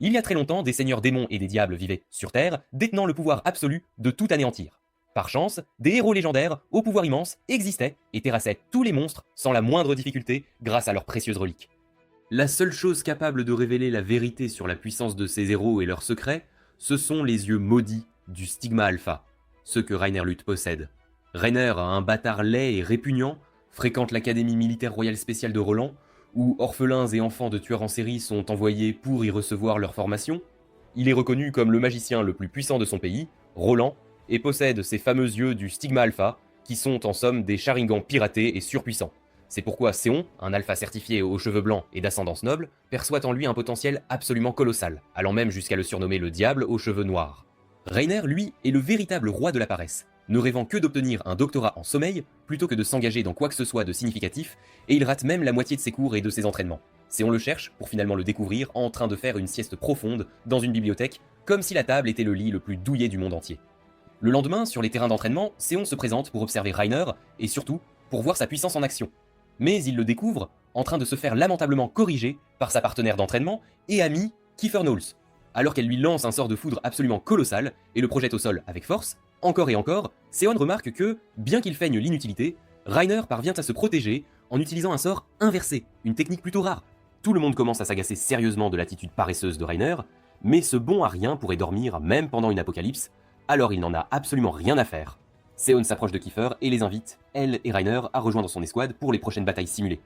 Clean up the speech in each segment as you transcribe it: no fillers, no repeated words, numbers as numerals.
Il y a très longtemps, des seigneurs démons et des diables vivaient sur Terre, détenant le pouvoir absolu de tout anéantir. Par chance, des héros légendaires, au pouvoir immense, existaient et terrassaient tous les monstres sans la moindre difficulté grâce à leurs précieuses reliques. La seule chose capable de révéler la vérité sur la puissance de ces héros et leurs secrets, ce sont les yeux maudits du Stigma Alpha, ceux que Rainer Luth possède. Rainer, un bâtard laid et répugnant, fréquente l'académie militaire royale spéciale de Roland, où orphelins et enfants de tueurs en série sont envoyés pour y recevoir leur formation. Il est reconnu comme le magicien le plus puissant de son pays, Roland, et possède ces fameux yeux du Stigma Alpha, qui sont en somme des Sharingans piratés et surpuissants. C'est pourquoi Séon, un alpha certifié aux cheveux blancs et d'ascendance noble, perçoit en lui un potentiel absolument colossal, allant même jusqu'à le surnommer le diable aux cheveux noirs. Rainer, lui, est le véritable roi de la paresse, ne rêvant que d'obtenir un doctorat en sommeil plutôt que de s'engager dans quoi que ce soit de significatif, et il rate même la moitié de ses cours et de ses entraînements. Séon le cherche pour finalement le découvrir en train de faire une sieste profonde dans une bibliothèque, comme si la table était le lit le plus douillet du monde entier. Le lendemain, sur les terrains d'entraînement, Séon se présente pour observer Rainer, et surtout, pour voir sa puissance en action. Mais il le découvre en train de se faire lamentablement corriger par sa partenaire d'entraînement et amie, Kiefer Knowles. Alors qu'elle lui lance un sort de foudre absolument colossal et le projette au sol avec force, encore et encore, Séon remarque que, bien qu'il feigne l'inutilité, Rainer parvient à se protéger en utilisant un sort inversé, une technique plutôt rare. Tout le monde commence à s'agacer sérieusement de l'attitude paresseuse de Rainer, mais ce bon à rien pourrait dormir même pendant une apocalypse, alors il n'en a absolument rien à faire. Séon s'approche de Kiefer et les invite, elle et Rainer, à rejoindre son escouade pour les prochaines batailles simulées.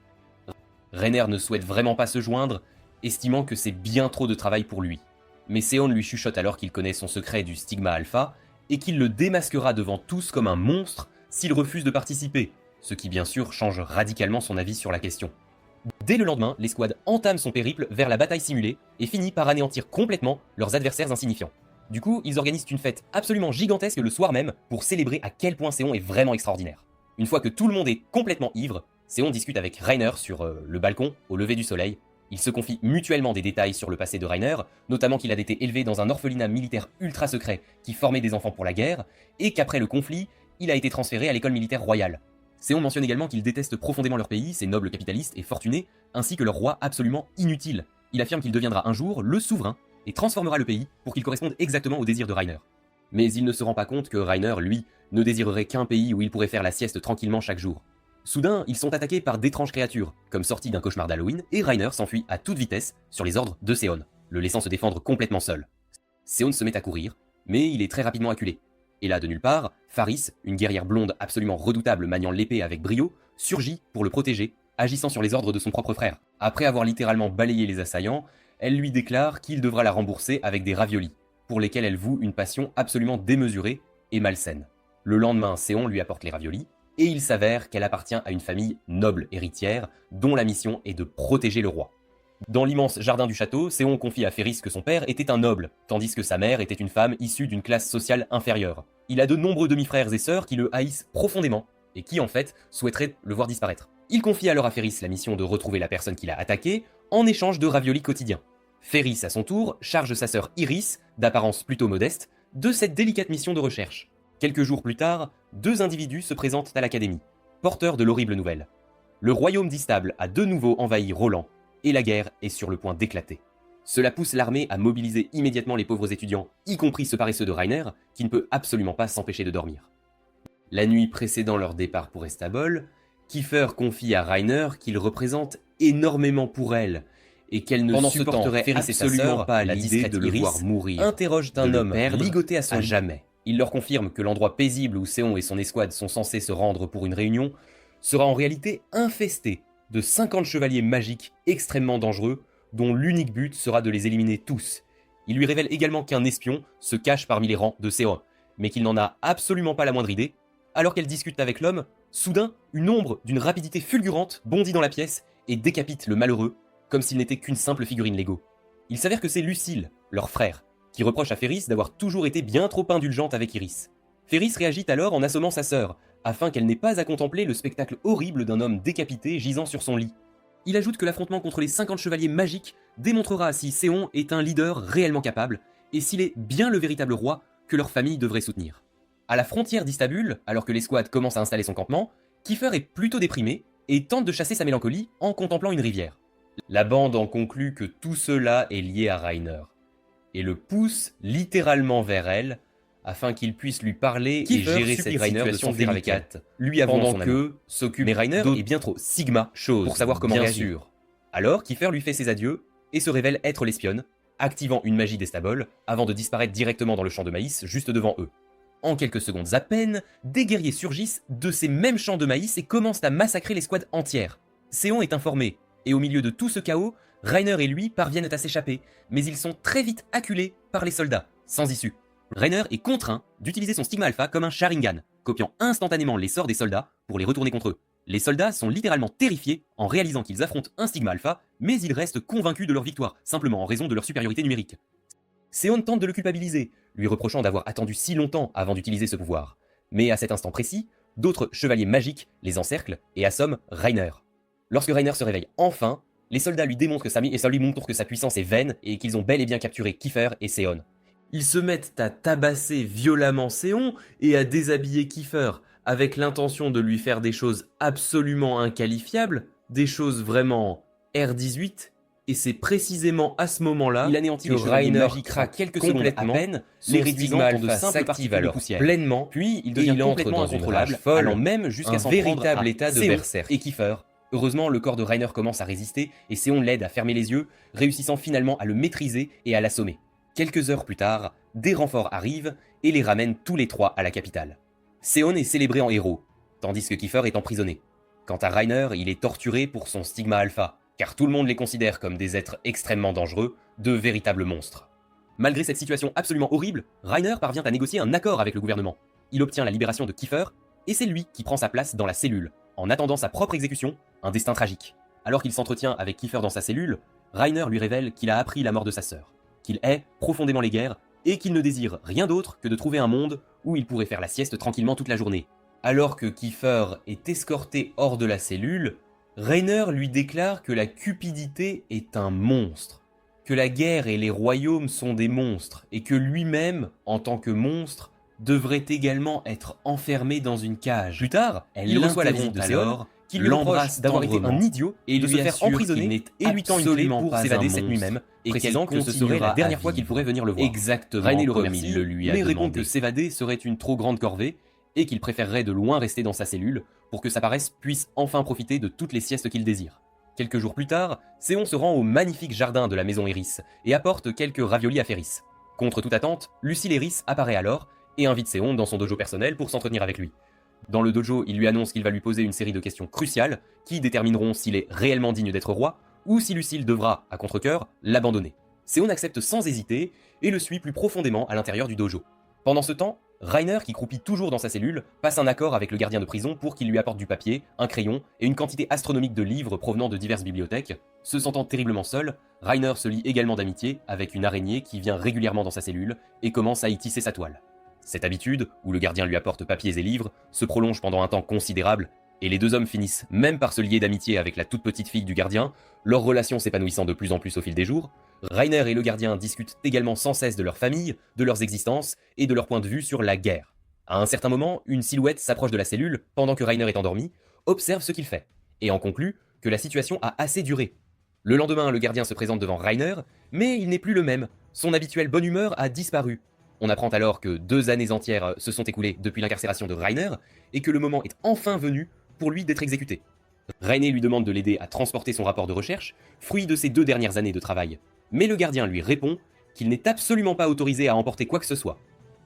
Rainer ne souhaite vraiment pas se joindre, estimant que c'est bien trop de travail pour lui. Mais Séon lui chuchote alors qu'il connaît son secret du Stigma Alpha et qu'il le démasquera devant tous comme un monstre s'il refuse de participer, ce qui bien sûr change radicalement son avis sur la question. Dès le lendemain, l'escouade entame son périple vers la bataille simulée et finit par anéantir complètement leurs adversaires insignifiants. Du coup, ils organisent une fête absolument gigantesque le soir même pour célébrer à quel point Séon est vraiment extraordinaire. Une fois que tout le monde est complètement ivre, Séon discute avec Rainer sur le balcon au lever du soleil. Ils se confient mutuellement des détails sur le passé de Rainer, notamment qu'il a été élevé dans un orphelinat militaire ultra secret qui formait des enfants pour la guerre, et qu'après le conflit, il a été transféré à l'école militaire royale. Séon mentionne également qu'il déteste profondément leur pays, ses nobles capitalistes et fortunés, ainsi que leur roi absolument inutile. Il affirme qu'il deviendra un jour le souverain et transformera le pays pour qu'il corresponde exactement aux désirs de Rainer. Mais il ne se rend pas compte que Rainer, lui, ne désirerait qu'un pays où il pourrait faire la sieste tranquillement chaque jour. Soudain, ils sont attaqués par d'étranges créatures, comme sortis d'un cauchemar d'Halloween, et Rainer s'enfuit à toute vitesse sur les ordres de Séon, le laissant se défendre complètement seul. Séon se met à courir, mais il est très rapidement acculé. Et là, de nulle part, Faris, une guerrière blonde absolument redoutable maniant l'épée avec brio, surgit pour le protéger, agissant sur les ordres de son propre frère. Après avoir littéralement balayé les assaillants, elle lui déclare qu'il devra la rembourser avec des raviolis, pour lesquels elle voue une passion absolument démesurée et malsaine. Le lendemain, Séon lui apporte les raviolis, et il s'avère qu'elle appartient à une famille noble héritière, dont la mission est de protéger le roi. Dans l'immense jardin du château, Séon confie à Féris que son père était un noble, tandis que sa mère était une femme issue d'une classe sociale inférieure. Il a de nombreux demi-frères et sœurs qui le haïssent profondément, et qui en fait souhaiteraient le voir disparaître. Il confie alors à Féris la mission de retrouver la personne qu'il a attaquée, en échange de raviolis quotidiens. Féris, à son tour, charge sa sœur Iris, d'apparence plutôt modeste, de cette délicate mission de recherche. Quelques jours plus tard, deux individus se présentent à l'académie, porteurs de l'horrible nouvelle. Le royaume d'Istable a de nouveau envahi Roland, et la guerre est sur le point d'éclater. Cela pousse l'armée à mobiliser immédiatement les pauvres étudiants, y compris ce paresseux de Rainer, qui ne peut absolument pas s'empêcher de dormir. La nuit précédant leur départ pour Estabol, Kiefer confie à Rainer qu'il représente énormément pour elle, et qu'elle ne supporterait absolument pas l'idée de le voir mourir. Interroge d'un homme ligoté à son jamais. Il leur confirme que l'endroit paisible où Séon et son escouade sont censés se rendre pour une réunion sera en réalité infesté de 50 chevaliers magiques extrêmement dangereux, dont l'unique but sera de les éliminer tous. Il lui révèle également qu'un espion se cache parmi les rangs de Séon, mais qu'il n'en a absolument pas la moindre idée. Alors qu'elle discute avec l'homme, soudain, une ombre d'une rapidité fulgurante bondit dans la pièce et décapite le malheureux, comme s'il n'était qu'une simple figurine Lego. Il s'avère que c'est Lucille, leur frère, qui reproche à Féris d'avoir toujours été bien trop indulgente avec Iris. Féris réagit alors en assommant sa sœur, afin qu'elle n'ait pas à contempler le spectacle horrible d'un homme décapité gisant sur son lit. Il ajoute que l'affrontement contre les 50 chevaliers magiques démontrera si Séon est un leader réellement capable, et s'il est bien le véritable roi que leur famille devrait soutenir. À la frontière d'Istabul, alors que l'escouade commence à installer son campement, Kiefer est plutôt déprimé et tente de chasser sa mélancolie en contemplant une rivière. La bande en conclut que tout cela est lié à Rainer. et le pousse littéralement vers elle, afin qu'il puisse lui parler et gérer cette situation délicate, lui avouant son amour. S'occupe. Mais Reiner est bien trop sigma chose pour savoir comment réagir. Alors Kiefer lui fait ses adieux et se révèle être l'espionne, activant une magie d'Estabol avant de disparaître directement dans le champ de maïs juste devant eux. En quelques secondes à peine, des guerriers surgissent de ces mêmes champs de maïs et commencent à massacrer les squads entières. Séon est informé, et au milieu de tout ce chaos, Reiner et lui parviennent à s'échapper, mais ils sont très vite acculés par les soldats, sans issue. Reiner est contraint d'utiliser son Stigma Alpha comme un Sharingan, copiant instantanément les sorts des soldats pour les retourner contre eux. Les soldats sont littéralement terrifiés en réalisant qu'ils affrontent un Stigma Alpha, mais ils restent convaincus de leur victoire, simplement en raison de leur supériorité numérique. Séon tente de le culpabiliser, lui reprochant d'avoir attendu si longtemps avant d'utiliser ce pouvoir. Mais à cet instant précis, d'autres chevaliers magiques les encerclent et assomment Reiner. Lorsque Reiner se réveille enfin, les soldats lui démontrent que sa puissance est vaine et qu'ils ont bel et bien capturé Kiefer et Séon. Ils se mettent à tabasser violemment Séon et à déshabiller Kiefer, avec l'intention de lui faire des choses absolument inqualifiables, des choses vraiment R18, et c'est précisément à ce moment-là que Reiner craque quelques secondes à peine, les Stigma Alpha s'active alors pleinement, puis il devient complètement incontrôlable, allant même jusqu'à son véritable état de berserk. Et Kiefer, heureusement, le corps de Reiner commence à résister, et Séon l'aide à fermer les yeux, réussissant finalement à le maîtriser et à l'assommer. Quelques heures plus tard, des renforts arrivent et les ramènent tous les trois à la capitale. Séon est célébré en héros, tandis que Kiefer est emprisonné. Quant à Reiner, il est torturé pour son Stigma Alpha, car tout le monde les considère comme des êtres extrêmement dangereux, de véritables monstres. Malgré cette situation absolument horrible, Reiner parvient à négocier un accord avec le gouvernement. Il obtient la libération de Kiefer, et c'est lui qui prend sa place dans la cellule, en attendant sa propre exécution, un destin tragique. Alors qu'il s'entretient avec Kiefer dans sa cellule, Reiner lui révèle qu'il a appris la mort de sa sœur, qu'il hait profondément les guerres, et qu'il ne désire rien d'autre que de trouver un monde où il pourrait faire la sieste tranquillement toute la journée. Alors que Kiefer est escorté hors de la cellule, Reiner lui déclare que la cupidité est un monstre, que la guerre et les royaumes sont des monstres, et que lui-même, en tant que monstre, devrait également être enfermé dans une cage. Plus tard, il reçoit la visite de Séon, qui lui reproche d'avoir été un idiot et de se faire emprisonner et lui tend une clé pour s'évader cette nuit même, et précisant que ce serait la dernière fois qu'il pourrait venir le voir. Exactement. Reiner le remercie, mais répond que s'évader serait une trop grande corvée et qu'il préférerait de loin rester dans sa cellule pour que sa paresse puisse enfin profiter de toutes les siestes qu'il désire. Quelques jours plus tard, Séon se rend au magnifique jardin de la maison Eris et apporte quelques raviolis à Féris. Contre toute attente, Lucille Eris apparaît alors et invite Séon dans son dojo personnel pour s'entretenir avec lui. Dans le dojo, il lui annonce qu'il va lui poser une série de questions cruciales qui détermineront s'il est réellement digne d'être roi ou si Lucille devra, à contre-cœur, l'abandonner. Séon accepte sans hésiter et le suit plus profondément à l'intérieur du dojo. Pendant ce temps, Reiner, qui croupit toujours dans sa cellule, passe un accord avec le gardien de prison pour qu'il lui apporte du papier, un crayon et une quantité astronomique de livres provenant de diverses bibliothèques. Se sentant terriblement seul, Reiner se lie également d'amitié avec une araignée qui vient régulièrement dans sa cellule et commence à y tisser sa toile. Cette habitude, où le gardien lui apporte papiers et livres, se prolonge pendant un temps considérable, et les deux hommes finissent même par se lier d'amitié avec la toute petite fille du gardien, leur relation s'épanouissant de plus en plus au fil des jours. Reiner et le gardien discutent également sans cesse de leur famille, de leurs existences et de leur point de vue sur la guerre. À un certain moment, une silhouette s'approche de la cellule pendant que Reiner est endormi, observe ce qu'il fait, et en conclut que la situation a assez duré. Le lendemain, le gardien se présente devant Reiner, mais il n'est plus le même, son habituelle bonne humeur a disparu. On apprend alors que 2 années entières se sont écoulées depuis l'incarcération de Reiner, et que le moment est enfin venu pour lui d'être exécuté. Reiner lui demande de l'aider à transporter son rapport de recherche, fruit de ses 2 dernières années de travail. Mais le gardien lui répond qu'il n'est absolument pas autorisé à emporter quoi que ce soit.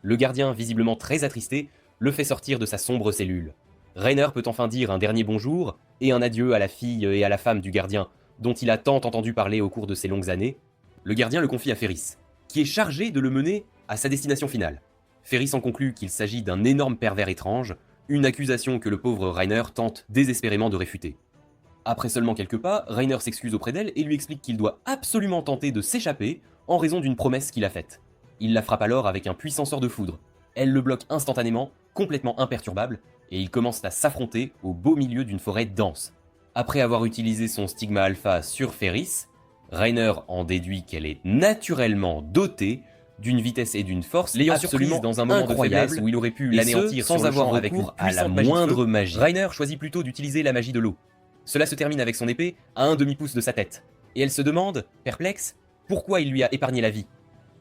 Le gardien, visiblement très attristé, le fait sortir de sa sombre cellule. Reiner peut enfin dire un dernier bonjour et un adieu à la fille et à la femme du gardien, dont il a tant entendu parler au cours de ces longues années. Le gardien le confie à Féris, qui est chargé de le mener à sa destination finale. Féris en conclut qu'il s'agit d'un énorme pervers étrange, une accusation que le pauvre Reiner tente désespérément de réfuter. Après seulement quelques pas, Reiner s'excuse auprès d'elle et lui explique qu'il doit absolument tenter de s'échapper en raison d'une promesse qu'il a faite. Il la frappe alors avec un puissant sort de foudre. Elle le bloque instantanément, complètement imperturbable, et ils commencent à s'affronter au beau milieu d'une forêt dense. Après avoir utilisé son Stigma Alpha sur Féris, Reiner en déduit qu'elle est naturellement dotée d'une vitesse et d'une force l'ayant surprise dans un moment incroyable où il aurait pu l'anéantir sans avoir recours à la moindre magie. Reiner choisit plutôt d'utiliser la magie de l'eau. Cela se termine avec son épée à un demi-pouce de sa tête, et elle se demande, perplexe, pourquoi il lui a épargné la vie.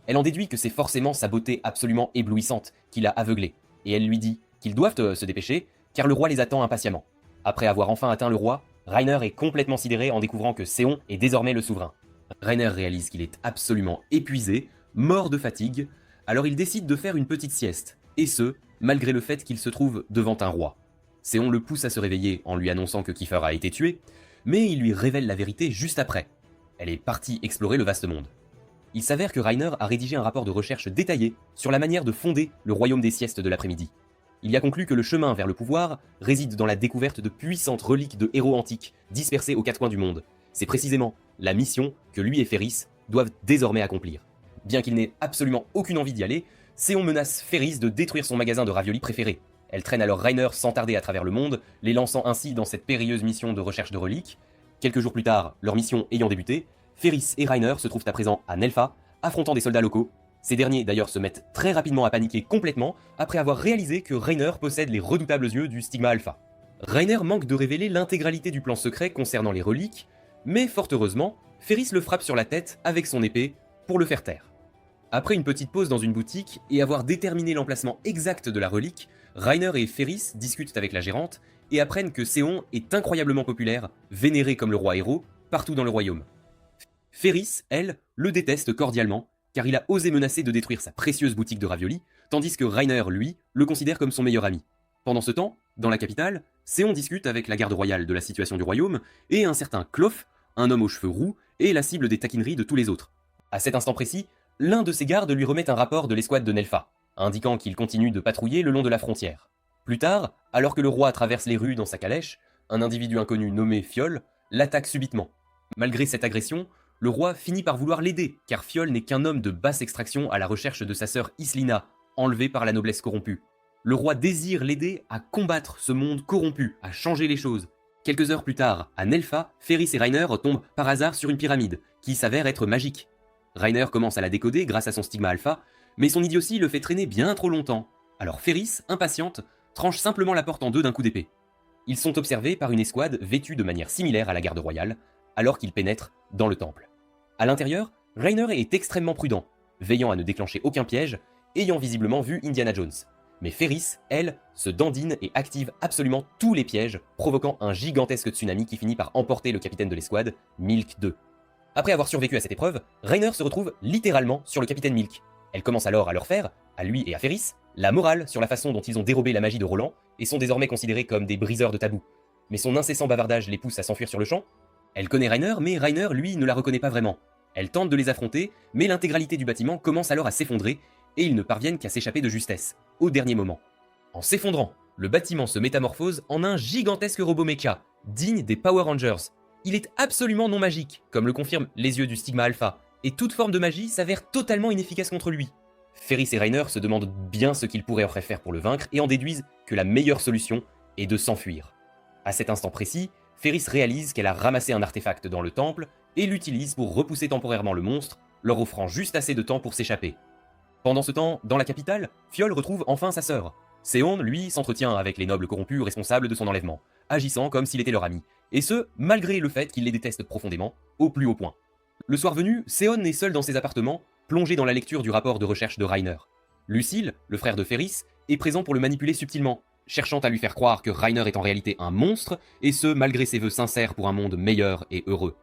Elle en déduit que c'est forcément sa beauté absolument éblouissante qui l'a aveuglé, et elle lui dit qu'ils doivent se dépêcher, car le roi les attend impatiemment. Après avoir enfin atteint le roi, Reiner est complètement sidéré en découvrant que Séon est désormais le souverain. Reiner réalise qu'il est absolument épuisé, mort de fatigue, alors il décide de faire une petite sieste, et ce, malgré le fait qu'il se trouve devant un roi. Séon le pousse à se réveiller en lui annonçant que Kiefer a été tué, mais il lui révèle la vérité juste après. Elle est partie explorer le vaste monde. Il s'avère que Reiner a rédigé un rapport de recherche détaillé sur la manière de fonder le royaume des siestes de l'après-midi. Il y a conclu que le chemin vers le pouvoir réside dans la découverte de puissantes reliques de héros antiques dispersées aux quatre coins du monde. C'est précisément la mission que lui et Ferris doivent désormais accomplir. Bien qu'il n'ait absolument aucune envie d'y aller, Séon menace Ferris de détruire son magasin de raviolis préféré. Elle traîne alors Reiner sans tarder à travers le monde, les lançant ainsi dans cette périlleuse mission de recherche de reliques. Quelques jours plus tard, leur mission ayant débuté, Ferris et Reiner se trouvent à présent à Nelpha, affrontant des soldats locaux. Ces derniers d'ailleurs se mettent très rapidement à paniquer complètement après avoir réalisé que Reiner possède les redoutables yeux du Stigma Alpha. Reiner manque de révéler l'intégralité du plan secret concernant les reliques, mais fort heureusement, Ferris le frappe sur la tête avec son épée pour le faire taire. Après une petite pause dans une boutique et avoir déterminé l'emplacement exact de la relique, Reiner et Ferris discutent avec la gérante et apprennent que Séon est incroyablement populaire, vénéré comme le roi héros, partout dans le royaume. Ferris, elle, le déteste cordialement, car il a osé menacer de détruire sa précieuse boutique de raviolis, tandis que Reiner, lui, le considère comme son meilleur ami. Pendant ce temps, dans la capitale, Séon discute avec la garde royale de la situation du royaume, et un certain Clof, un homme aux cheveux roux, est la cible des taquineries de tous les autres. À cet instant précis, l'un de ses gardes lui remet un rapport de l'escouade de Nelpha, indiquant qu'il continue de patrouiller le long de la frontière. Plus tard, alors que le roi traverse les rues dans sa calèche, un individu inconnu nommé Fiol l'attaque subitement. Malgré cette agression, le roi finit par vouloir l'aider, car Fiol n'est qu'un homme de basse extraction à la recherche de sa sœur Islina, enlevée par la noblesse corrompue. Le roi désire l'aider à combattre ce monde corrompu, à changer les choses. Quelques heures plus tard, à Nelpha, Ferris et Reiner tombent par hasard sur une pyramide, qui s'avère être magique. Reiner commence à la décoder grâce à son Stigma Alpha, mais son idiotie le fait traîner bien trop longtemps. Alors Ferris, impatiente, tranche simplement la porte en deux d'un coup d'épée. Ils sont observés par une escouade vêtue de manière similaire à la garde royale, alors qu'ils pénètrent dans le temple. À l'intérieur, Reiner est extrêmement prudent, veillant à ne déclencher aucun piège, ayant visiblement vu Indiana Jones. Mais Ferris, elle, se dandine et active absolument tous les pièges, provoquant un gigantesque tsunami qui finit par emporter le capitaine de l'escouade, Milk II. Après avoir survécu à cette épreuve, Reiner se retrouve littéralement sur le capitaine Milk. Elle commence alors à leur faire, à lui et à Ferris, la morale sur la façon dont ils ont dérobé la magie de Roland et sont désormais considérés comme des briseurs de tabous. Mais son incessant bavardage les pousse à s'enfuir sur le champ. Elle connaît Reiner, mais Reiner, lui, ne la reconnaît pas vraiment. Elle tente de les affronter, mais l'intégralité du bâtiment commence alors à s'effondrer, et ils ne parviennent qu'à s'échapper de justesse, au dernier moment. En s'effondrant, le bâtiment se métamorphose en un gigantesque robot mecha, digne des Power Rangers. Il est absolument non magique, comme le confirment les yeux du Stigma Alpha, et toute forme de magie s'avère totalement inefficace contre lui. Ferris et Reiner se demandent bien ce qu'ils pourraient faire pour le vaincre et en déduisent que la meilleure solution est de s'enfuir. À cet instant précis, Ferris réalise qu'elle a ramassé un artefact dans le temple et l'utilise pour repousser temporairement le monstre, leur offrant juste assez de temps pour s'échapper. Pendant ce temps, dans la capitale, Fiol retrouve enfin sa sœur. Séon, lui, s'entretient avec les nobles corrompus responsables de son enlèvement, agissant comme s'il était leur ami, et ce, malgré le fait qu'il les déteste profondément, au plus haut point. Le soir venu, Séon est seul dans ses appartements, plongé dans la lecture du rapport de recherche de Reiner. Lucille, le frère de Ferris, est présent pour le manipuler subtilement, cherchant à lui faire croire que Reiner est en réalité un monstre, et ce, malgré ses vœux sincères pour un monde meilleur et heureux.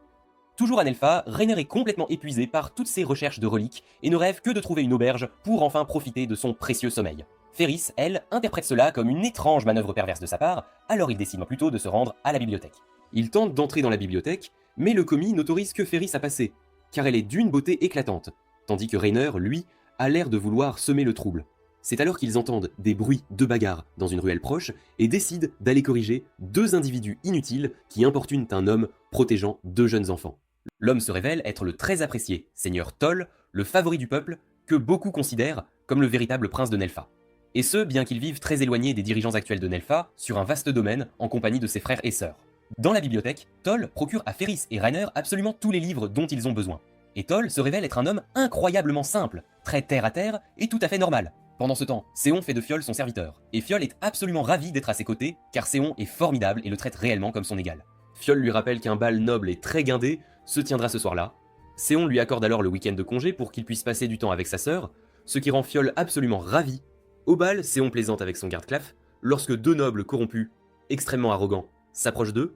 Toujours à Nelpha, Reiner est complètement épuisé par toutes ses recherches de reliques et ne rêve que de trouver une auberge pour enfin profiter de son précieux sommeil. Ferris, elle, interprète cela comme une étrange manœuvre perverse de sa part, alors il décide plutôt de se rendre à la bibliothèque. Il tente d'entrer dans la bibliothèque, mais le commis n'autorise que Ferris à passer, car elle est d'une beauté éclatante, tandis que Reiner, lui, a l'air de vouloir semer le trouble. C'est alors qu'ils entendent des bruits de bagarre dans une ruelle proche et décident d'aller corriger deux individus inutiles qui importunent un homme protégeant deux jeunes enfants. L'homme se révèle être le très apprécié seigneur Toll, le favori du peuple, que beaucoup considèrent comme le véritable prince de Nelpha. Et ce, bien qu'ils vivent très éloignés des dirigeants actuels de Nelpha, sur un vaste domaine, en compagnie de ses frères et sœurs. Dans la bibliothèque, Toll procure à Ferris et Reiner absolument tous les livres dont ils ont besoin. Et Toll se révèle être un homme incroyablement simple, très terre-à-terre et tout à fait normal. Pendant ce temps, Séon fait de Fiol son serviteur, et Fiol est absolument ravi d'être à ses côtés, car Séon est formidable et le traite réellement comme son égal. Fiol lui rappelle qu'un bal noble et très guindé se tiendra ce soir-là, Séon lui accorde alors le week-end de congé pour qu'il puisse passer du temps avec sa sœur, ce qui rend Fiol absolument ravi. Au bal, Séon plaisante avec son garde Claf, lorsque deux nobles corrompus, extrêmement arrogants, s'approchent d'eux.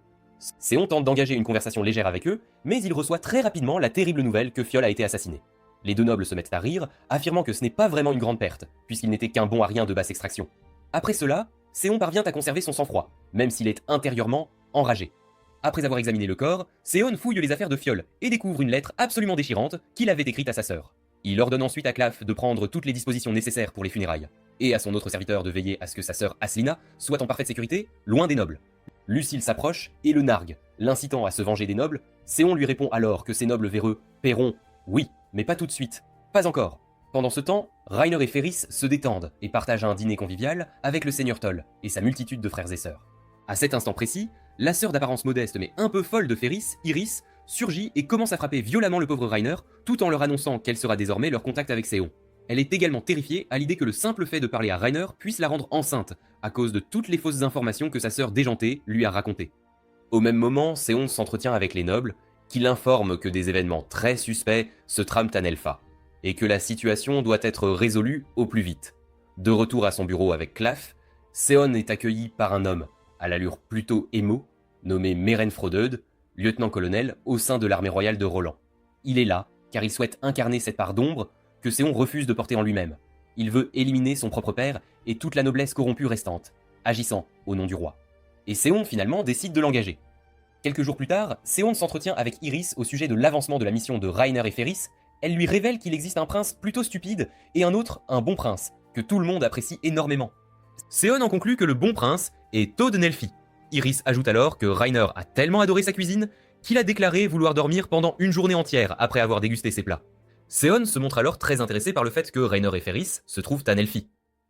Séon tente d'engager une conversation légère avec eux, mais il reçoit très rapidement la terrible nouvelle que Fiol a été assassiné. Les deux nobles se mettent à rire, affirmant que ce n'est pas vraiment une grande perte, puisqu'il n'était qu'un bon à rien de basse extraction. Après cela, Séon parvient à conserver son sang-froid, même s'il est intérieurement enragé. Après avoir examiné le corps, Séon fouille les affaires de Fiol et découvre une lettre absolument déchirante qu'il avait écrite à sa sœur. Il ordonne ensuite à Claf de prendre toutes les dispositions nécessaires pour les funérailles, et à son autre serviteur de veiller à ce que sa sœur Aslina soit en parfaite sécurité, loin des nobles. Lucille s'approche et le nargue, l'incitant à se venger des nobles. Séon lui répond alors que ces nobles véreux paieront, oui, mais pas tout de suite, pas encore. Pendant ce temps, Reiner et Ferris se détendent et partagent un dîner convivial avec le seigneur Toll et sa multitude de frères et sœurs. À cet instant précis, la sœur d'apparence modeste mais un peu folle de Ferris, Iris, surgit et commence à frapper violemment le pauvre Reiner, tout en leur annonçant qu'elle sera désormais leur contact avec Séon. Elle est également terrifiée à l'idée que le simple fait de parler à Reiner puisse la rendre enceinte, à cause de toutes les fausses informations que sa sœur déjantée lui a racontées. Au même moment, Séon s'entretient avec les nobles, qui l'informent que des événements très suspects se trament à Nelfa, et que la situation doit être résolue au plus vite. De retour à son bureau avec Claf, Séon est accueilli par un homme, à l'allure plutôt émo, nommé Meren Frodeud, lieutenant-colonel au sein de l'armée royale de Roland. Il est là, car il souhaite incarner cette part d'ombre que Séon refuse de porter en lui-même. Il veut éliminer son propre père et toute la noblesse corrompue restante, agissant au nom du roi. Et Séon finalement décide de l'engager. Quelques jours plus tard, Séon s'entretient avec Iris au sujet de l'avancement de la mission de Reiner et Ferris. Elle lui révèle qu'il existe un prince plutôt stupide et un autre, un bon prince, que tout le monde apprécie énormément. Séon en conclut que le bon prince est Todd Nelfi. Iris ajoute alors que Reiner a tellement adoré sa cuisine qu'il a déclaré vouloir dormir pendant une journée entière après avoir dégusté ses plats. Séon se montre alors très intéressé par le fait que Reiner et Ferris se trouvent à Nelfi.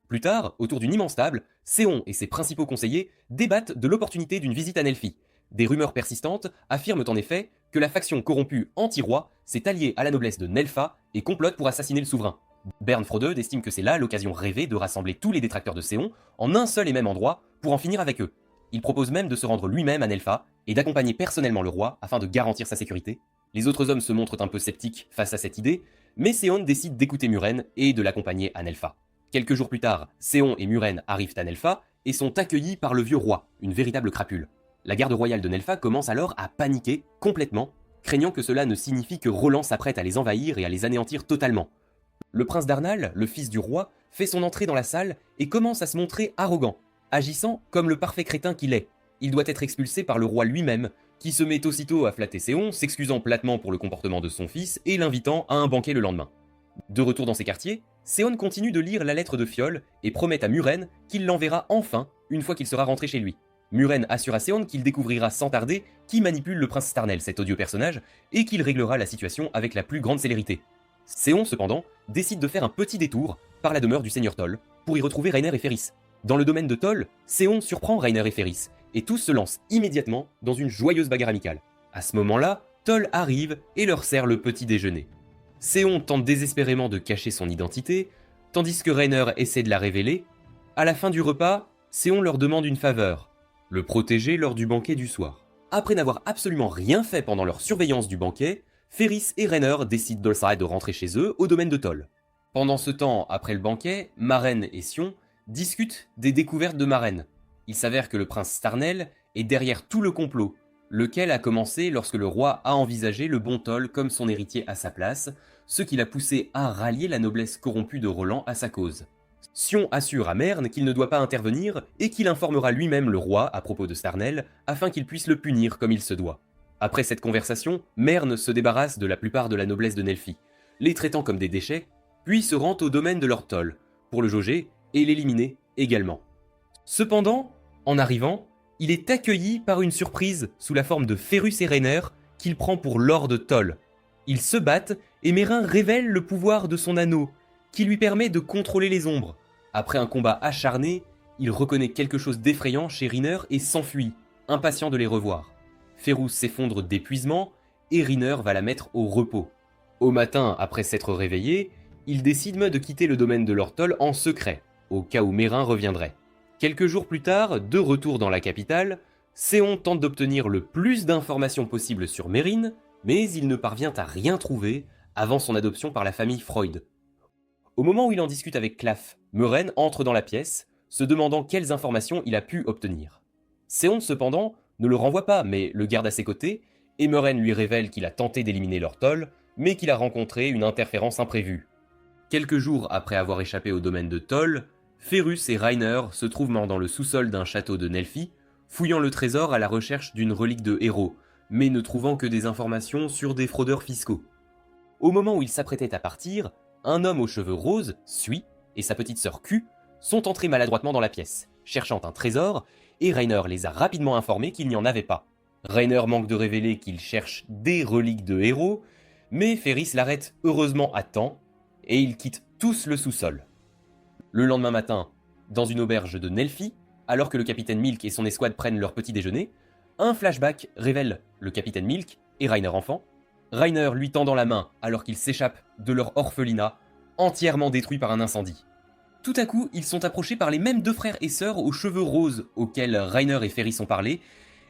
Plus tard, autour d'une immense table, Séon et ses principaux conseillers débattent de l'opportunité d'une visite à Nelfi. Des rumeurs persistantes affirment en effet que la faction corrompue anti-roi s'est alliée à la noblesse de Nelfa et complote pour assassiner le souverain. Bern Frodeud estime que c'est là l'occasion rêvée de rassembler tous les détracteurs de Séon en un seul et même endroit pour en finir avec eux. Il propose même de se rendre lui-même à Nelfa et d'accompagner personnellement le roi afin de garantir sa sécurité. Les autres hommes se montrent un peu sceptiques face à cette idée, mais Séon décide d'écouter Muren et de l'accompagner à Nelfa. Quelques jours plus tard, Séon et Muren arrivent à Nelfa et sont accueillis par le vieux roi, une véritable crapule. La garde royale de Nelfa commence alors à paniquer complètement, craignant que cela ne signifie que Roland s'apprête à les envahir et à les anéantir totalement. Le prince d'Arnal, le fils du roi, fait son entrée dans la salle et commence à se montrer arrogant, agissant comme le parfait crétin qu'il est. Il doit être expulsé par le roi lui-même, qui se met aussitôt à flatter Séon, s'excusant platement pour le comportement de son fils et l'invitant à un banquet le lendemain. De retour dans ses quartiers, Séon continue de lire la lettre de Fiol et promet à Muren qu'il l'enverra enfin une fois qu'il sera rentré chez lui. Muren assure à Séon qu'il découvrira sans tarder qui manipule le prince Starnel, cet odieux personnage, et qu'il réglera la situation avec la plus grande célérité. Séon, cependant, décide de faire un petit détour par la demeure du seigneur Toll pour y retrouver Reiner et Ferris. Dans le domaine de Toll, Séon surprend Reiner et Ferris, et tous se lancent immédiatement dans une joyeuse bagarre amicale. À ce moment-là, Toll arrive et leur sert le petit déjeuner. Séon tente désespérément de cacher son identité, tandis que Reiner essaie de la révéler. À la fin du repas, Séon leur demande une faveur, le protéger lors du banquet du soir. Après n'avoir absolument rien fait pendant leur surveillance du banquet, Ferris et Reiner décident d'Olside de rentrer chez eux au domaine de Toll. Pendant ce temps, après le banquet, Maren et Sion discutent des découvertes de Maren. Il s'avère que le prince Starnel est derrière tout le complot, lequel a commencé lorsque le roi a envisagé le bon Toll comme son héritier à sa place, ce qui l'a poussé à rallier la noblesse corrompue de Roland à sa cause. Sion assure à Mern qu'il ne doit pas intervenir et qu'il informera lui-même le roi à propos de Starnel afin qu'il puisse le punir comme il se doit. Après cette conversation, Mern se débarrasse de la plupart de la noblesse de Nelfi, les traitant comme des déchets, puis se rend au domaine de Lord Toll pour le jauger et l'éliminer également. Cependant, en arrivant, il est accueilli par une surprise sous la forme de Ferus et Reiner qu'il prend pour Lord Toll. Ils se battent et Merin révèle le pouvoir de son anneau, qui lui permet de contrôler les ombres. Après un combat acharné, il reconnaît quelque chose d'effrayant chez Reiner et s'enfuit, impatient de les revoir. Ferus s'effondre d'épuisement et Reiner va la mettre au repos. Au matin, après s'être réveillé, il décide de quitter le domaine de Lord Toll en secret, au cas où Merin reviendrait. Quelques jours plus tard, de retour dans la capitale, Séon tente d'obtenir le plus d'informations possible sur Mérine, mais il ne parvient à rien trouver avant son adoption par la famille Freud. Au moment où il en discute avec Claff, Muren entre dans la pièce, se demandant quelles informations il a pu obtenir. Séon, cependant, ne le renvoie pas, mais le garde à ses côtés, et Muren lui révèle qu'il a tenté d'éliminer leur Toll, mais qu'il a rencontré une interférence imprévue. Quelques jours après avoir échappé au domaine de Toll, Ferus et Reiner se trouvent morts dans le sous-sol d'un château de Nelphi, fouillant le trésor à la recherche d'une relique de héros, mais ne trouvant que des informations sur des fraudeurs fiscaux. Au moment où ils s'apprêtaient à partir, un homme aux cheveux roses, Sui, et sa petite sœur Q, sont entrés maladroitement dans la pièce, cherchant un trésor, et Reiner les a rapidement informés qu'il n'y en avait pas. Reiner manque de révéler qu'il cherche des reliques de héros, mais Ferris l'arrête heureusement à temps, et ils quittent tous le sous-sol. Le lendemain matin, dans une auberge de Nelphi, alors que le capitaine Milk et son escouade prennent leur petit déjeuner, un flashback révèle le capitaine Milk et Reiner enfant, Reiner lui tendant la main alors qu'ils s'échappent de leur orphelinat, entièrement détruit par un incendie. Tout à coup, ils sont approchés par les mêmes deux frères et sœurs aux cheveux roses auxquels Reiner et Ferris ont parlé,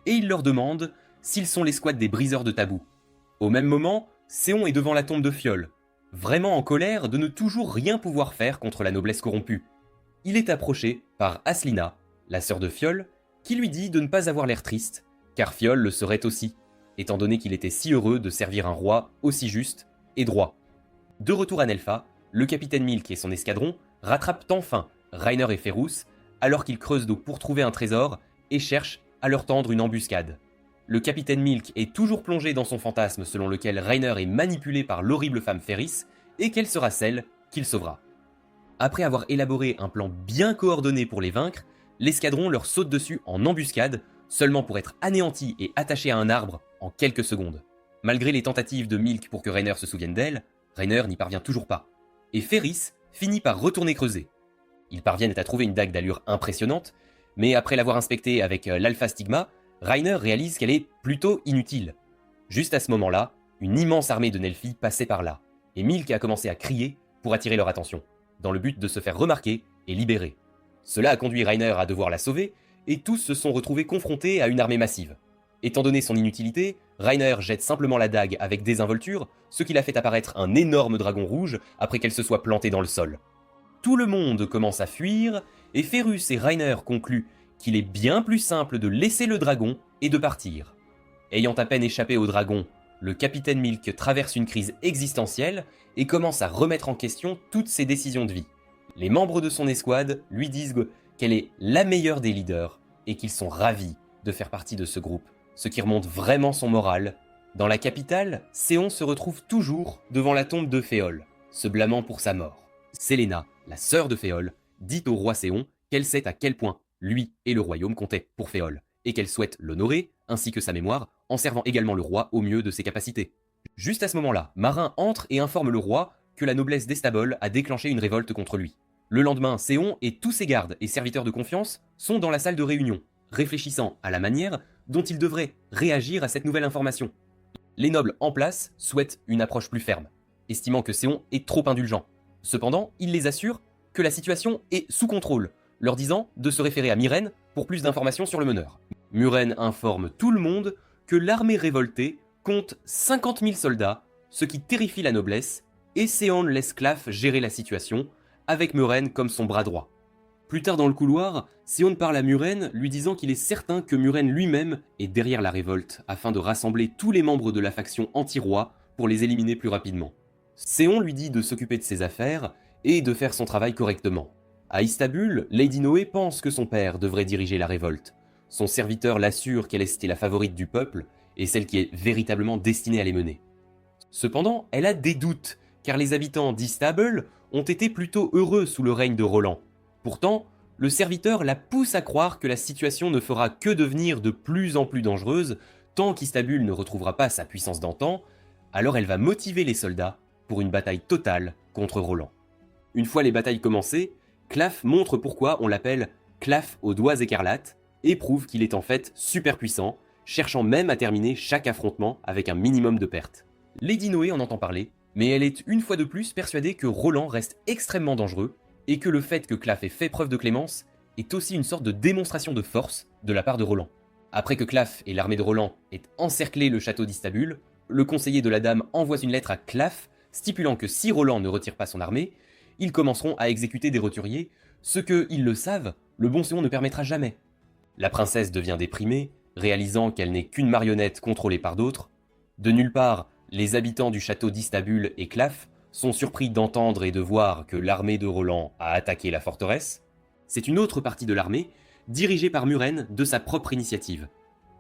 et ils leur demandent s'ils sont l'escouade des briseurs de tabous. Au même moment, Séon est devant la tombe de Fiol, vraiment en colère de ne toujours rien pouvoir faire contre la noblesse corrompue. Il est approché par Aslina, la sœur de Fiol, qui lui dit de ne pas avoir l'air triste, car Fiol le serait aussi, étant donné qu'il était si heureux de servir un roi aussi juste et droit. De retour à Nelpha, le capitaine Milk et son escadron rattrapent enfin Reiner et Ferus, alors qu'ils creusent d'eau pour trouver un trésor et cherchent à leur tendre une embuscade. Le capitaine Milk est toujours plongé dans son fantasme selon lequel Reiner est manipulé par l'horrible femme Ferris et qu'elle sera celle qu'il sauvera. Après avoir élaboré un plan bien coordonné pour les vaincre, l'escadron leur saute dessus en embuscade, seulement pour être anéanti et attaché à un arbre en quelques secondes. Malgré les tentatives de Milk pour que Reiner se souvienne d'elle, Reiner n'y parvient toujours pas. Et Ferris finit par retourner creuser. Ils parviennent à trouver une dague d'allure impressionnante, mais après l'avoir inspectée avec l'Alpha Stigma, Reiner réalise qu'elle est plutôt inutile. Juste à ce moment-là, une immense armée de Nelphi passait par là, et Milk a commencé à crier pour attirer leur attention, dans le but de se faire remarquer et libérer. Cela a conduit Reiner à devoir la sauver, et tous se sont retrouvés confrontés à une armée massive. Étant donné son inutilité, Reiner jette simplement la dague avec désinvolture, ce qui l'a fait apparaître un énorme dragon rouge après qu'elle se soit plantée dans le sol. Tout le monde commence à fuir, et Ferus et Reiner concluent qu'il est bien plus simple de laisser le dragon et de partir. Ayant à peine échappé au dragon, le capitaine Milk traverse une crise existentielle et commence à remettre en question toutes ses décisions de vie. Les membres de son escouade lui disent qu'elle est la meilleure des leaders et qu'ils sont ravis de faire partie de ce groupe, ce qui remonte vraiment son moral. Dans la capitale, Séon se retrouve toujours devant la tombe de Féol, se blâmant pour sa mort. Séléna, la sœur de Féol, dit au roi Séon qu'elle sait à quel point lui et le royaume comptaient pour Féol, et qu'elle souhaite l'honorer, ainsi que sa mémoire, en servant également le roi au mieux de ses capacités. Juste à ce moment-là, Marin entre et informe le roi que la noblesse d'Estabol a déclenché une révolte contre lui. Le lendemain, Séon et tous ses gardes et serviteurs de confiance sont dans la salle de réunion, réfléchissant à la manière dont ils devraient réagir à cette nouvelle information. Les nobles en place souhaitent une approche plus ferme, estimant que Séon est trop indulgent. Cependant, il les assure que la situation est sous contrôle, leur disant de se référer à Muren pour plus d'informations sur le meneur. Muren informe tout le monde que l'armée révoltée compte 50 000 soldats, ce qui terrifie la noblesse, et Séon laisse Claff gérer la situation, avec Muren comme son bras droit. Plus tard dans le couloir, Séon parle à Muren, lui disant qu'il est certain que Muren lui-même est derrière la révolte, afin de rassembler tous les membres de la faction anti-roi pour les éliminer plus rapidement. Séon lui dit de s'occuper de ses affaires et de faire son travail correctement. À Istanbul, Lady Noé pense que son père devrait diriger la révolte. Son serviteur l'assure qu'elle est la favorite du peuple et celle qui est véritablement destinée à les mener. Cependant, elle a des doutes, car les habitants d'Istanbul ont été plutôt heureux sous le règne de Roland. Pourtant, le serviteur la pousse à croire que la situation ne fera que devenir de plus en plus dangereuse tant qu'Istanbul ne retrouvera pas sa puissance d'antan, alors elle va motiver les soldats pour une bataille totale contre Roland. Une fois les batailles commencées, Claff montre pourquoi on l'appelle Claff aux doigts écarlates et prouve qu'il est en fait super puissant, cherchant même à terminer chaque affrontement avec un minimum de pertes. Lady Noé en entend parler, mais elle est une fois de plus persuadée que Roland reste extrêmement dangereux et que le fait que Claff ait fait preuve de clémence est aussi une sorte de démonstration de force de la part de Roland. Après que Claff et l'armée de Roland aient encerclé le château d'Istanbul, le conseiller de la dame envoie une lettre à Claf, stipulant que si Roland ne retire pas son armée, ils commenceront à exécuter des roturiers, ce que, ils le savent, le bon Séon ne permettra jamais. La princesse devient déprimée, réalisant qu'elle n'est qu'une marionnette contrôlée par d'autres. De nulle part, les habitants du château d'Istabul et Claf sont surpris d'entendre et de voir que l'armée de Roland a attaqué la forteresse. C'est une autre partie de l'armée, dirigée par Muren de sa propre initiative.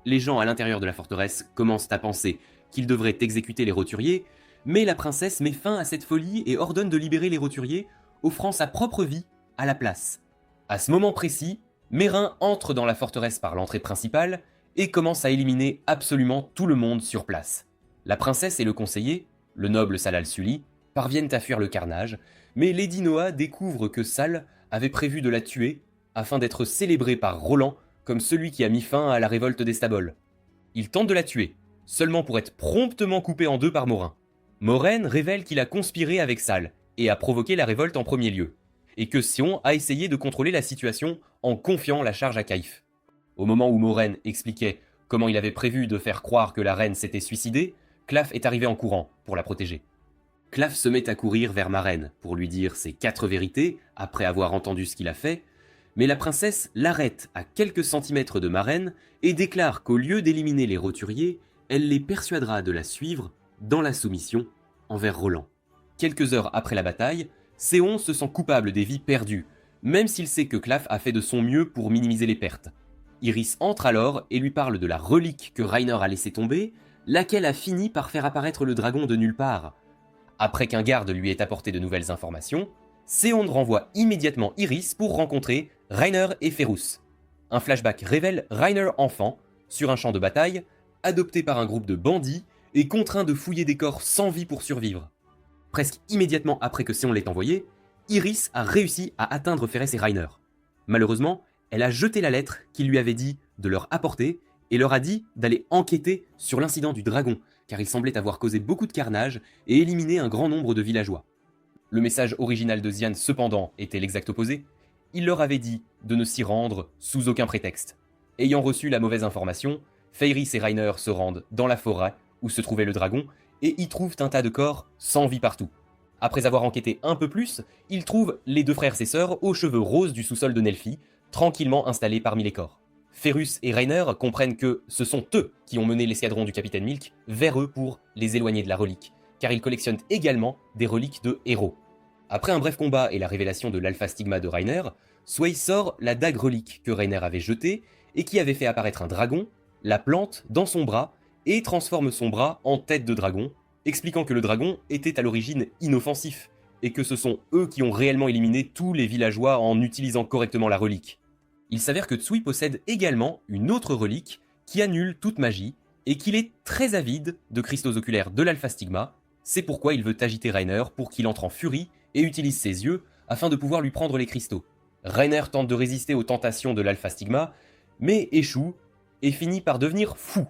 Les gens à l'intérieur de la forteresse commencent à penser qu'ils devraient exécuter les roturiers, mais la princesse met fin à cette folie et ordonne de libérer les roturiers, offrant sa propre vie à la place. À ce moment précis, Mérin entre dans la forteresse par l'entrée principale et commence à éliminer absolument tout le monde sur place. La princesse et le conseiller, le noble Salal Sully, parviennent à fuir le carnage, mais Lady Noa découvre que Sal avait prévu de la tuer afin d'être célébré par Roland comme celui qui a mis fin à la révolte d'Estabol. Il tente de la tuer, seulement pour être promptement coupé en deux par Morin. Moren révèle qu'il a conspiré avec Sal et a provoqué la révolte en premier lieu, et que Sion a essayé de contrôler la situation en confiant la charge à Kaif. Au moment où Moren expliquait comment il avait prévu de faire croire que la reine s'était suicidée, Claf est arrivé en courant pour la protéger. Claf se met à courir vers ma reine pour lui dire ses 4 vérités après avoir entendu ce qu'il a fait, mais la princesse l'arrête à quelques centimètres de ma reine et déclare qu'au lieu d'éliminer les roturiers, elle les persuadera de la suivre dans la soumission envers Roland. Quelques heures après la bataille, Séon se sent coupable des vies perdues, même s'il sait que Claf a fait de son mieux pour minimiser les pertes. Iris entre alors et lui parle de la relique que Rainer a laissée tomber, laquelle a fini par faire apparaître le dragon de nulle part. Après qu'un garde lui ait apporté de nouvelles informations, Séon renvoie immédiatement Iris pour rencontrer Rainer et Ferrus. Un flashback révèle Rainer enfant, sur un champ de bataille, adopté par un groupe de bandits et contraint de fouiller des corps sans vie pour survivre. Presque immédiatement après que Séon l'ait envoyé, Iris a réussi à atteindre Ferrès et Rainer. Malheureusement, elle a jeté la lettre qu'il lui avait dit de leur apporter et leur a dit d'aller enquêter sur l'incident du dragon, car il semblait avoir causé beaucoup de carnage et éliminé un grand nombre de villageois. Le message original de Xian, cependant, était l'exact opposé. Il leur avait dit de ne s'y rendre sous aucun prétexte. Ayant reçu la mauvaise information, Feyris et Rainer se rendent dans la forêt où se trouvait le dragon et y trouvent un tas de corps sans vie partout. Après avoir enquêté un peu plus, ils trouvent les 2 frères et sœurs aux cheveux roses du sous-sol de Nelphi, tranquillement installés parmi les corps. Ferrus et Rainer comprennent que ce sont eux qui ont mené l'escadron du capitaine Milk vers eux pour les éloigner de la relique, car ils collectionnent également des reliques de héros. Après un bref combat et la révélation de l'alpha stigma de Rainer, Sway sort la dague relique que Rainer avait jetée et qui avait fait apparaître un dragon, la plante dans son bras et transforme son bras en tête de dragon, expliquant que le dragon était à l'origine inoffensif et que ce sont eux qui ont réellement éliminé tous les villageois en utilisant correctement la relique. Il s'avère que Tsui possède également une autre relique qui annule toute magie et qu'il est très avide de cristaux oculaires de l'alpha stigma. C'est pourquoi il veut agiter Rainer pour qu'il entre en furie et utilise ses yeux afin de pouvoir lui prendre les cristaux. Rainer tente de résister aux tentations de l'alpha stigma, mais échoue et finit par devenir fou,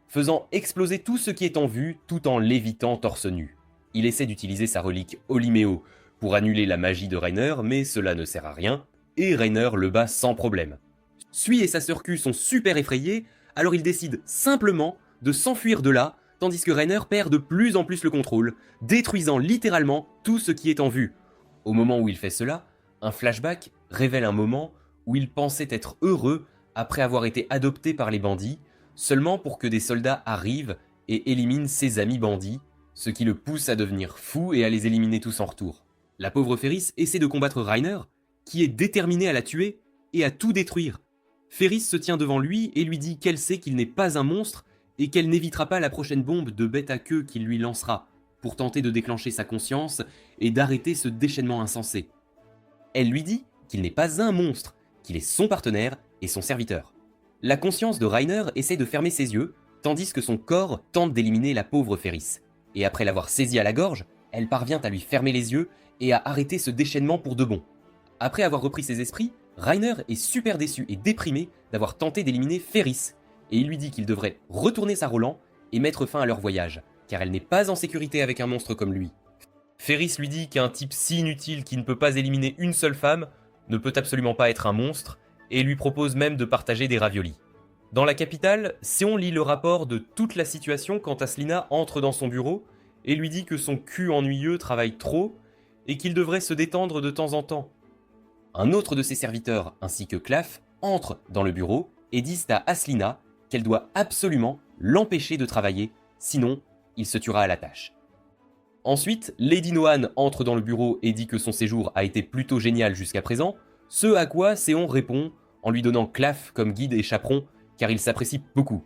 faisant exploser tout ce qui est en vue tout en lévitant torse nu. Il essaie d'utiliser sa relique Oliméo pour annuler la magie de Rainer, mais cela ne sert à rien, et Rainer le bat sans problème. Sui et sa sœur Q sont super effrayés, alors ils décident simplement de s'enfuir de là, tandis que Rainer perd de plus en plus le contrôle, détruisant littéralement tout ce qui est en vue. Au moment où il fait cela, un flashback révèle un moment où il pensait être heureux après avoir été adopté par les bandits, seulement pour que des soldats arrivent et éliminent ses amis bandits, ce qui le pousse à devenir fou et à les éliminer tous en retour. La pauvre Ferris essaie de combattre Rainer, qui est déterminé à la tuer et à tout détruire. Ferris se tient devant lui et lui dit qu'elle sait qu'il n'est pas un monstre et qu'elle n'évitera pas la prochaine bombe de bête à queue qu'il lui lancera pour tenter de déclencher sa conscience et d'arrêter ce déchaînement insensé. Elle lui dit qu'il n'est pas un monstre, qu'il est son partenaire et son serviteur. La conscience de Rainer essaie de fermer ses yeux, tandis que son corps tente d'éliminer la pauvre Ferris. Et après l'avoir saisie à la gorge, elle parvient à lui fermer les yeux et à arrêter ce déchaînement pour de bon. Après avoir repris ses esprits, Rainer est super déçu et déprimé d'avoir tenté d'éliminer Ferris, et il lui dit qu'il devrait retourner sa Roland et mettre fin à leur voyage, car elle n'est pas en sécurité avec un monstre comme lui. Ferris lui dit qu'un type si inutile qui ne peut pas éliminer une seule femme ne peut absolument pas être un monstre, et lui propose même de partager des raviolis. Dans la capitale, Séon lit le rapport de toute la situation quand Aslina entre dans son bureau et lui dit que son cul ennuyeux travaille trop et qu'il devrait se détendre de temps en temps. Un autre de ses serviteurs ainsi que Claff entrent dans le bureau et disent à Aslina qu'elle doit absolument l'empêcher de travailler, sinon il se tuera à la tâche. Ensuite, Lady Noan entre dans le bureau et dit que son séjour a été plutôt génial jusqu'à présent, ce à quoi Séon répond en lui donnant Claff comme guide et chaperon car il s'apprécie beaucoup.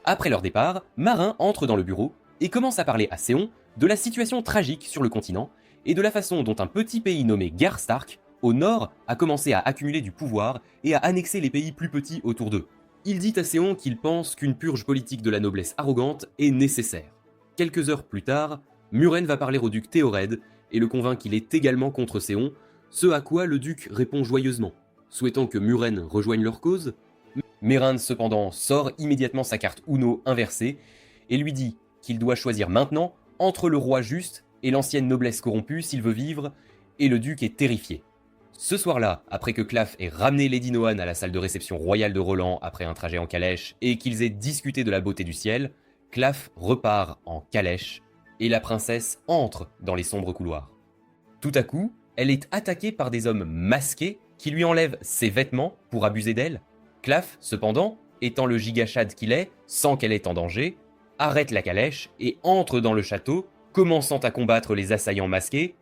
Après leur départ, Marin entre dans le bureau et commence à parler à Séon de la situation tragique sur le continent et de la façon dont un petit pays nommé Garstark, au nord, a commencé à accumuler du pouvoir et à annexer les pays plus petits autour d'eux. Il dit à Séon qu'il pense qu'une purge politique de la noblesse arrogante est nécessaire. Quelques heures plus tard, Muren va parler au duc Théored et le convainc qu'il est également contre Séon, ce à quoi le duc répond joyeusement, souhaitant que Muren rejoigne leur cause. Mérinde cependant sort immédiatement sa carte Uno inversée et lui dit qu'il doit choisir maintenant entre le roi juste et l'ancienne noblesse corrompue s'il veut vivre, et le duc est terrifié. Ce soir-là, après que Claff ait ramené Lady Noan à la salle de réception royale de Roland après un trajet en calèche et qu'ils aient discuté de la beauté du ciel, Claff repart en calèche et la princesse entre dans les sombres couloirs. Tout à coup, elle est attaquée par des hommes masqués qui lui enlèvent ses vêtements pour abuser d'elle. Claff, cependant, étant le gigachad qu'il est, sans qu'elle ait en danger, arrête la calèche et entre dans le château, commençant à combattre les assaillants masqués.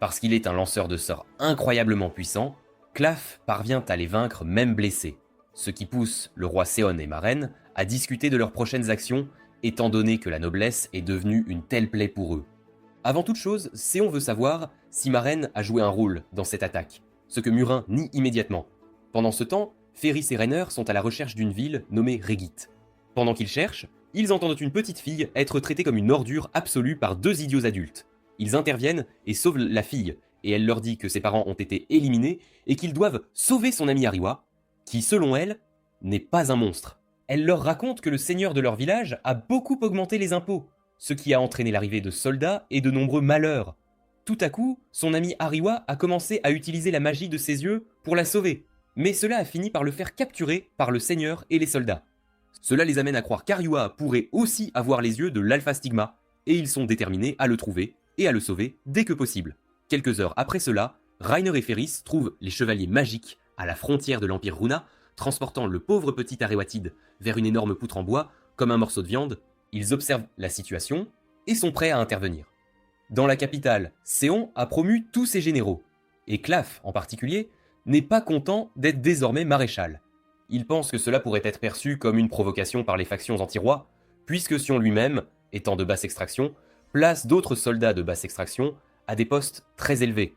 Parce qu'il est un lanceur de sorts incroyablement puissant, Claff parvient à les vaincre même blessés, ce qui pousse le roi Séon et Maren à discuter de leurs prochaines actions, étant donné que la noblesse est devenue une telle plaie pour eux. Avant toute chose, Séon veut savoir si Maren a joué un rôle dans cette attaque, ce que Murin nie immédiatement. Pendant ce temps, Ferris et Rainer sont à la recherche d'une ville nommée Regit. Pendant qu'ils cherchent, ils entendent une petite fille être traitée comme une ordure absolue par deux idiots adultes. Ils interviennent et sauvent la fille, et elle leur dit que ses parents ont été éliminés et qu'ils doivent sauver son amie Ariwa, qui, selon elle, n'est pas un monstre. Elle leur raconte que le seigneur de leur village a beaucoup augmenté les impôts, ce qui a entraîné l'arrivée de soldats et de nombreux malheurs. Tout à coup, son amie Ariwa a commencé à utiliser la magie de ses yeux pour la sauver, mais cela a fini par le faire capturer par le seigneur et les soldats. Cela les amène à croire qu'Ariwa pourrait aussi avoir les yeux de l'Alpha Stigma, et ils sont déterminés à le trouver et à le sauver dès que possible. Quelques heures après cela, Rainer et Ferris trouvent les chevaliers magiques à la frontière de l'Empire Runa, transportant le pauvre petit Aréwatide vers une énorme poutre en bois, comme un morceau de viande. Ils observent la situation et sont prêts à intervenir. Dans la capitale, Séon a promu tous ses généraux, et Claff, en particulier, n'est pas content d'être désormais maréchal. Il pense que cela pourrait être perçu comme une provocation par les factions anti-rois, puisque Sion lui-même, étant de basse extraction, place d'autres soldats de basse extraction à des postes très élevés.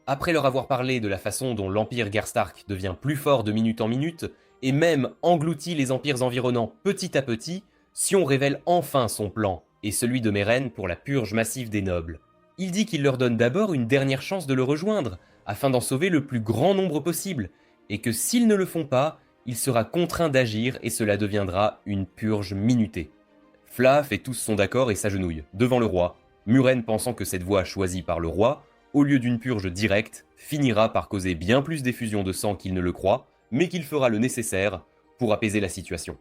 Après leur avoir parlé de la façon dont l'empire Garstark devient plus fort de minute en minute, et même engloutit les empires environnants petit à petit, Sion révèle enfin son plan, et celui de Meren pour la purge massive des nobles. Il dit qu'il leur donne d'abord une dernière chance de le rejoindre, afin d'en sauver le plus grand nombre possible, et que s'ils ne le font pas, il sera contraint d'agir et cela deviendra une purge minutée. Flaf et tous sont d'accord et s'agenouillent, devant le roi, Muren pensant que cette voie choisie par le roi, au lieu d'une purge directe, finira par causer bien plus d'effusion de sang qu'il ne le croit, mais qu'il fera le nécessaire pour apaiser la situation.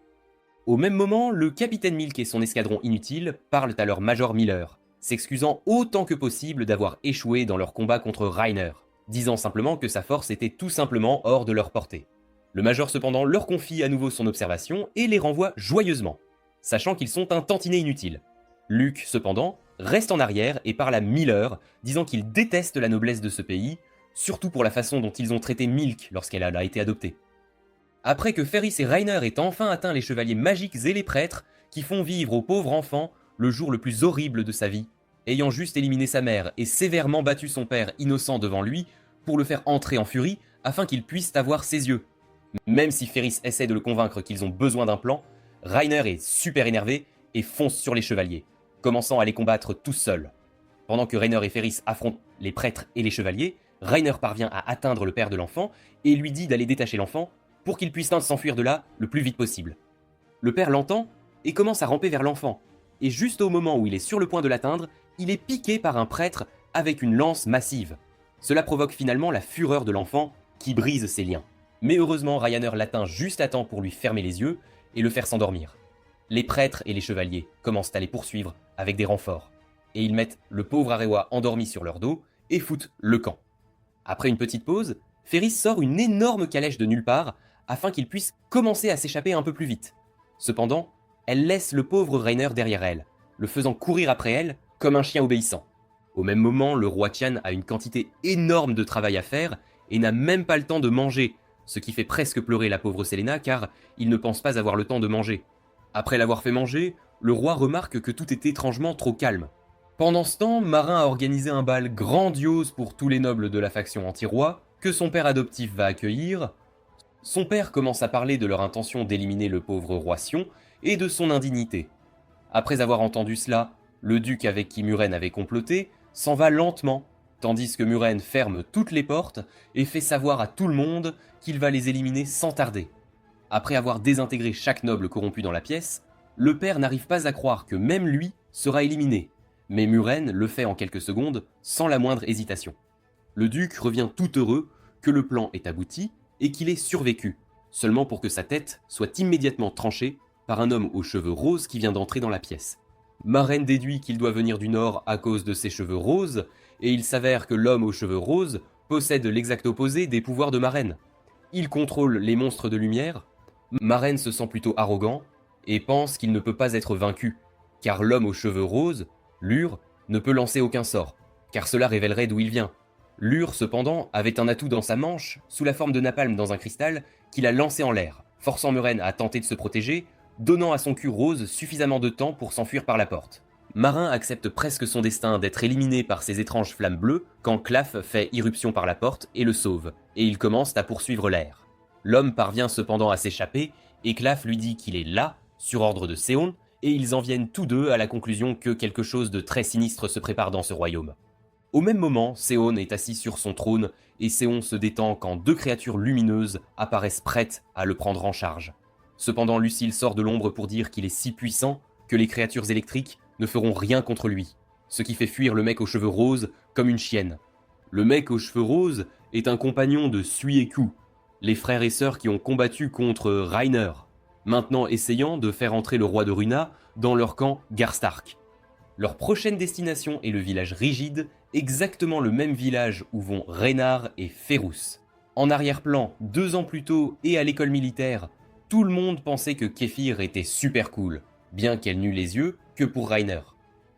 Au même moment, le capitaine Milk et son escadron inutile parlent à leur major Miller, s'excusant autant que possible d'avoir échoué dans leur combat contre Rainer, disant simplement que sa force était tout simplement hors de leur portée. Le major cependant leur confie à nouveau son observation et les renvoie joyeusement, sachant qu'ils sont un tantinet inutile. Luke, cependant, reste en arrière et parle à Miller, disant qu'il déteste la noblesse de ce pays, surtout pour la façon dont ils ont traité Milk lorsqu'elle a été adoptée. Après que Ferris et Rainer aient enfin atteint les chevaliers magiques et les prêtres, qui font vivre au pauvre enfant le jour le plus horrible de sa vie, ayant juste éliminé sa mère et sévèrement battu son père innocent devant lui pour le faire entrer en furie afin qu'il puisse avoir ses yeux. Même si Ferris essaie de le convaincre qu'ils ont besoin d'un plan, Rainer est super énervé et fonce sur les chevaliers, commençant à les combattre tous seuls. Pendant que Rainer et Ferris affrontent les prêtres et les chevaliers, Rainer parvient à atteindre le père de l'enfant et lui dit d'aller détacher l'enfant pour qu'il puisse s'enfuir de là le plus vite possible. Le père l'entend et commence à ramper vers l'enfant, et juste au moment où il est sur le point de l'atteindre, il est piqué par un prêtre avec une lance massive. Cela provoque finalement la fureur de l'enfant qui brise ses liens. Mais heureusement, Rainer l'atteint juste à temps pour lui fermer les yeux, et le faire s'endormir. Les prêtres et les chevaliers commencent à les poursuivre avec des renforts, et ils mettent le pauvre Arewa endormi sur leur dos et foutent le camp. Après une petite pause, Ferris sort une énorme calèche de nulle part afin qu'il puisse commencer à s'échapper un peu plus vite. Cependant, elle laisse le pauvre Rainer derrière elle, le faisant courir après elle comme un chien obéissant. Au même moment, le roi Tian a une quantité énorme de travail à faire et n'a même pas le temps de manger, ce qui fait presque pleurer la pauvre Selena car il ne pense pas avoir le temps de manger. Après l'avoir fait manger, le roi remarque que tout est étrangement trop calme. Pendant ce temps, Marin a organisé un bal grandiose pour tous les nobles de la faction anti-roi, que son père adoptif va accueillir. Son père commence à parler de leur intention d'éliminer le pauvre roi Sion et de son indignité. Après avoir entendu cela, le duc avec qui Muren avait comploté s'en va lentement, tandis que Muren ferme toutes les portes et fait savoir à tout le monde qu'il va les éliminer sans tarder. Après avoir désintégré chaque noble corrompu dans la pièce, le père n'arrive pas à croire que même lui sera éliminé, mais Muren le fait en quelques secondes sans la moindre hésitation. Le duc revient tout heureux que le plan est abouti et qu'il ait survécu, seulement pour que sa tête soit immédiatement tranchée par un homme aux cheveux roses qui vient d'entrer dans la pièce. Maren déduit qu'il doit venir du nord à cause de ses cheveux roses, et il s'avère que l'homme aux cheveux roses possède l'exact opposé des pouvoirs de Maren. Il contrôle les monstres de lumière. Maren se sent plutôt arrogant et pense qu'il ne peut pas être vaincu, car l'homme aux cheveux roses, Lur, ne peut lancer aucun sort, car cela révélerait d'où il vient. Lur, cependant, avait un atout dans sa manche, sous la forme de napalm dans un cristal, qu'il a lancé en l'air, forçant Muren à tenter de se protéger, donnant à son cul rose suffisamment de temps pour s'enfuir par la porte. Marin accepte presque son destin d'être éliminé par ces étranges flammes bleues quand Claff fait irruption par la porte et le sauve, et ils commencent à poursuivre l'air. L'homme parvient cependant à s'échapper, et Claff lui dit qu'il est là, sur ordre de Seon, et ils en viennent tous deux à la conclusion que quelque chose de très sinistre se prépare dans ce royaume. Au même moment, Seon est assis sur son trône, et Seon se détend quand deux créatures lumineuses apparaissent prêtes à le prendre en charge. Cependant, Lucille sort de l'ombre pour dire qu'il est si puissant que les créatures électriques ne feront rien contre lui, ce qui fait fuir le mec aux cheveux roses comme une chienne. Le mec aux cheveux roses est un compagnon de Suieku, les frères et sœurs qui ont combattu contre Rainer, maintenant essayant de faire entrer le roi de Runa dans leur camp Garstark. Leur prochaine destination est le village Rigide, exactement le même village où vont Reynard et Ferrous. En arrière-plan, 2 ans plus tôt et à l'école militaire, tout le monde pensait que Kéfir était super cool, bien qu'elle n'eût les yeux que pour Rainer.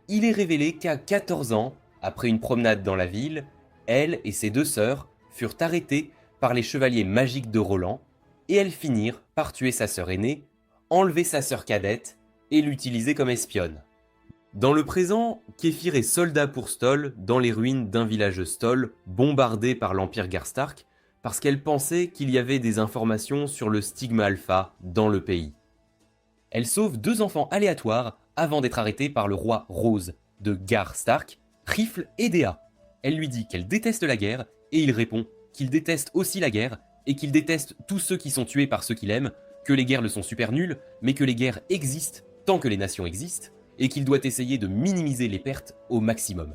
Il est révélé qu'à 14 ans, après une promenade dans la ville, elle et ses 2 sœurs furent arrêtées par les chevaliers magiques de Roland, et elles finirent par tuer sa sœur aînée, enlever sa sœur cadette et l'utiliser comme espionne. Dans le présent, Kéfir est soldat pour Stoll dans les ruines d'un village Stoll bombardé par l'Empire Garstark parce qu'elle pensait qu'il y avait des informations sur le stigma alpha dans le pays. Elle sauve 2 enfants aléatoires avant d'être arrêtée par le roi Rose de Garstark, Rifle et Dea. Elle lui dit qu'elle déteste la guerre et il répond qu'il déteste aussi la guerre et qu'il déteste tous ceux qui sont tués par ceux qu'il aime, que les guerres le sont super nulles, mais que les guerres existent tant que les nations existent, et qu'il doit essayer de minimiser les pertes au maximum.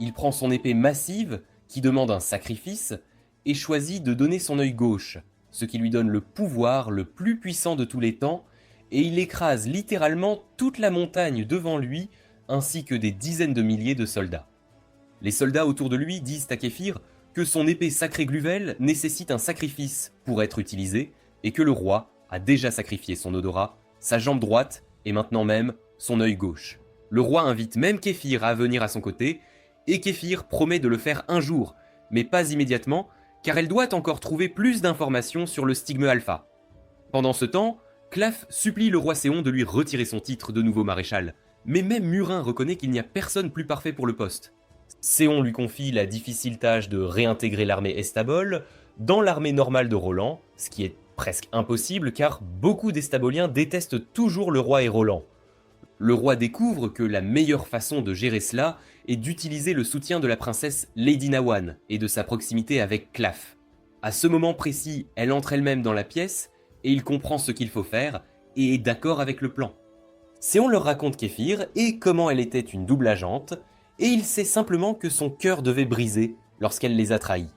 Il prend son épée massive, qui demande un sacrifice, et choisit de donner son œil gauche, ce qui lui donne le pouvoir le plus puissant de tous les temps, et il écrase littéralement toute la montagne devant lui, ainsi que des dizaines de milliers de soldats. Les soldats autour de lui disent à Kéfir que son épée sacrée Gluvel nécessite un sacrifice pour être utilisée, et que le roi a déjà sacrifié son odorat, sa jambe droite, et maintenant même son œil gauche. Le roi invite même Kéfir à venir à son côté, et Kéfir promet de le faire un jour, mais pas immédiatement, car elle doit encore trouver plus d'informations sur le stigme alpha. Pendant ce temps, Claff supplie le roi Séon de lui retirer son titre de nouveau maréchal, mais même Murin reconnaît qu'il n'y a personne plus parfait pour le poste. Séon lui confie la difficile tâche de réintégrer l'armée Estabol dans l'armée normale de Roland, ce qui est presque impossible car beaucoup d'Estaboliens détestent toujours le roi et Roland. Le roi découvre que la meilleure façon de gérer cela est d'utiliser le soutien de la princesse Lady Nawan et de sa proximité avec Claff. À ce moment précis, elle entre elle-même dans la pièce et il comprend ce qu'il faut faire et est d'accord avec le plan. Séon leur raconte Kéfir et comment elle était une double agente, et il sait simplement que son cœur devait briser lorsqu'elle les a trahis.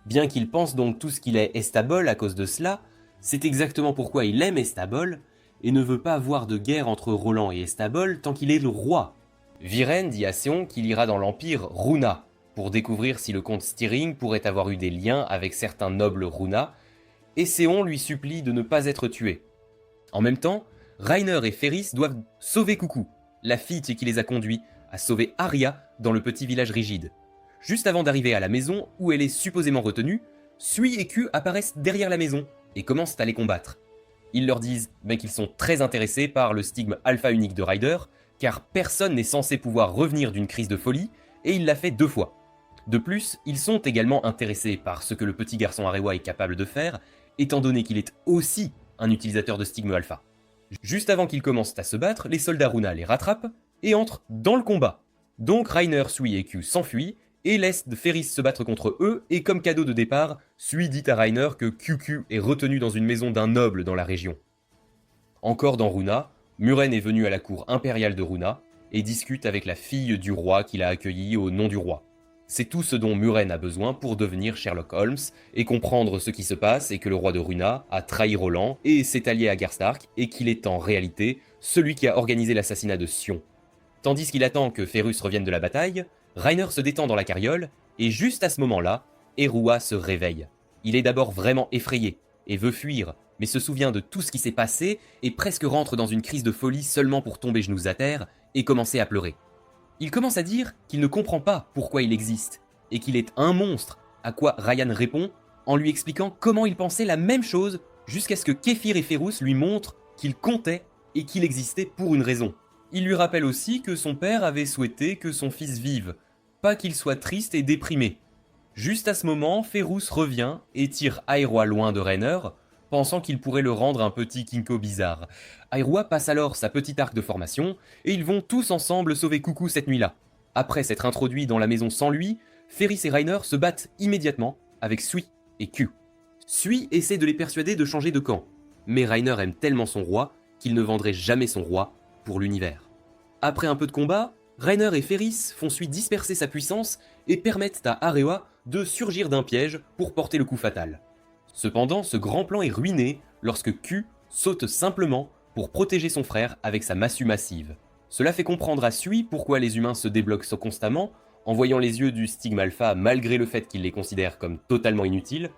Bien qu'il pense donc tout ce qu'il est Estabol à cause de cela, c'est exactement pourquoi il aime Estabol, et ne veut pas avoir de guerre entre Roland et Estabol tant qu'il est le roi. Viren dit à Séon qu'il ira dans l'Empire Runa, pour découvrir si le comte Styring pourrait avoir eu des liens avec certains nobles Runa, et Séon lui supplie de ne pas être tué. En même temps, Reiner et Ferris doivent sauver Coucou, la fille qui les a conduits à sauver Arya dans le petit village rigide. Juste avant d'arriver à la maison où elle est supposément retenue, Sui et Q apparaissent derrière la maison et commencent à les combattre. Ils leur disent qu'ils sont très intéressés par le stigme alpha unique de Ryder, car personne n'est censé pouvoir revenir d'une crise de folie, et il l'a fait 2 fois. De plus, ils sont également intéressés par ce que le petit garçon Arewa est capable de faire, étant donné qu'il est aussi un utilisateur de stigme alpha. Juste avant qu'ils commencent à se battre, les soldats Runa les rattrapent et entrent dans le combat. Donc Reiner, Sui et Q s'enfuient et laissent Ferris se battre contre eux, et comme cadeau de départ, Sui dit à Reiner que QQ est retenu dans une maison d'un noble dans la région. Encore dans Runa, Muren est venu à la cour impériale de Runa et discute avec la fille du roi qu'il a accueillie au nom du roi. C'est tout ce dont Muren a besoin pour devenir Sherlock Holmes et comprendre ce qui se passe et que le roi de Runa a trahi Roland et s'est allié à Garstark et qu'il est en réalité celui qui a organisé l'assassinat de Sion. Tandis qu'il attend que Ferrus revienne de la bataille, Reiner se détend dans la carriole et juste à ce moment-là, Erua se réveille. Il est d'abord vraiment effrayé et veut fuir, mais se souvient de tout ce qui s'est passé et presque rentre dans une crise de folie seulement pour tomber genoux à terre et commencer à pleurer. Il commence à dire qu'il ne comprend pas pourquoi il existe et qu'il est un monstre, à quoi Ryan répond en lui expliquant comment il pensait la même chose jusqu'à ce que Kéfir et Ferrus lui montrent qu'il comptait et qu'il existait pour une raison. Il lui rappelle aussi que son père avait souhaité que son fils vive, pas qu'il soit triste et déprimé. Juste à ce moment, Ferrus revient et tire Aeroa loin de Reiner, pensant qu'il pourrait le rendre un petit Kinko bizarre. Aeroa passe alors sa petite arc de formation, et ils vont tous ensemble sauver Coucou cette nuit-là. Après s'être introduits dans la maison sans lui, Ferris et Reiner se battent immédiatement avec Sui et Q. Sui essaie de les persuader de changer de camp, mais Reiner aime tellement son roi qu'il ne vendrait jamais son roi pour l'univers. Après un peu de combat, Reiner et Ferris font Sui disperser sa puissance et permettent à Arewa de surgir d'un piège pour porter le coup fatal. Cependant, ce grand plan est ruiné lorsque Q saute simplement pour protéger son frère avec sa massue massive. Cela fait comprendre à Sui pourquoi les humains se débloquent constamment en voyant les yeux du stigme alpha malgré le fait qu'il les considère comme totalement inutiles.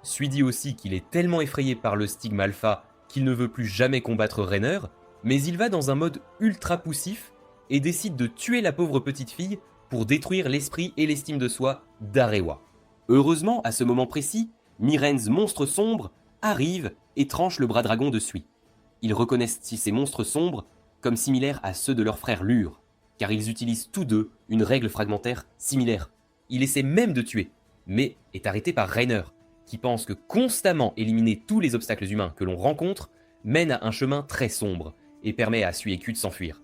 Sui dit aussi qu'il est tellement effrayé par le stigme alpha qu'il ne veut plus jamais combattre Reiner, mais il va dans un mode ultra poussif et décide de tuer la pauvre petite fille pour détruire l'esprit et l'estime de soi d'Arewa. Heureusement, à ce moment précis, Miren's monstre sombre arrive et tranche le bras dragon de Sui. Ils reconnaissent ces monstres sombres comme similaires à ceux de leur frère Lur, car ils utilisent tous deux une règle fragmentaire similaire. Il essaie même de tuer, mais est arrêté par Reiner, qui pense que constamment éliminer tous les obstacles humains que l'on rencontre mène à un chemin très sombre et permet à Sui et Q de s'enfuir.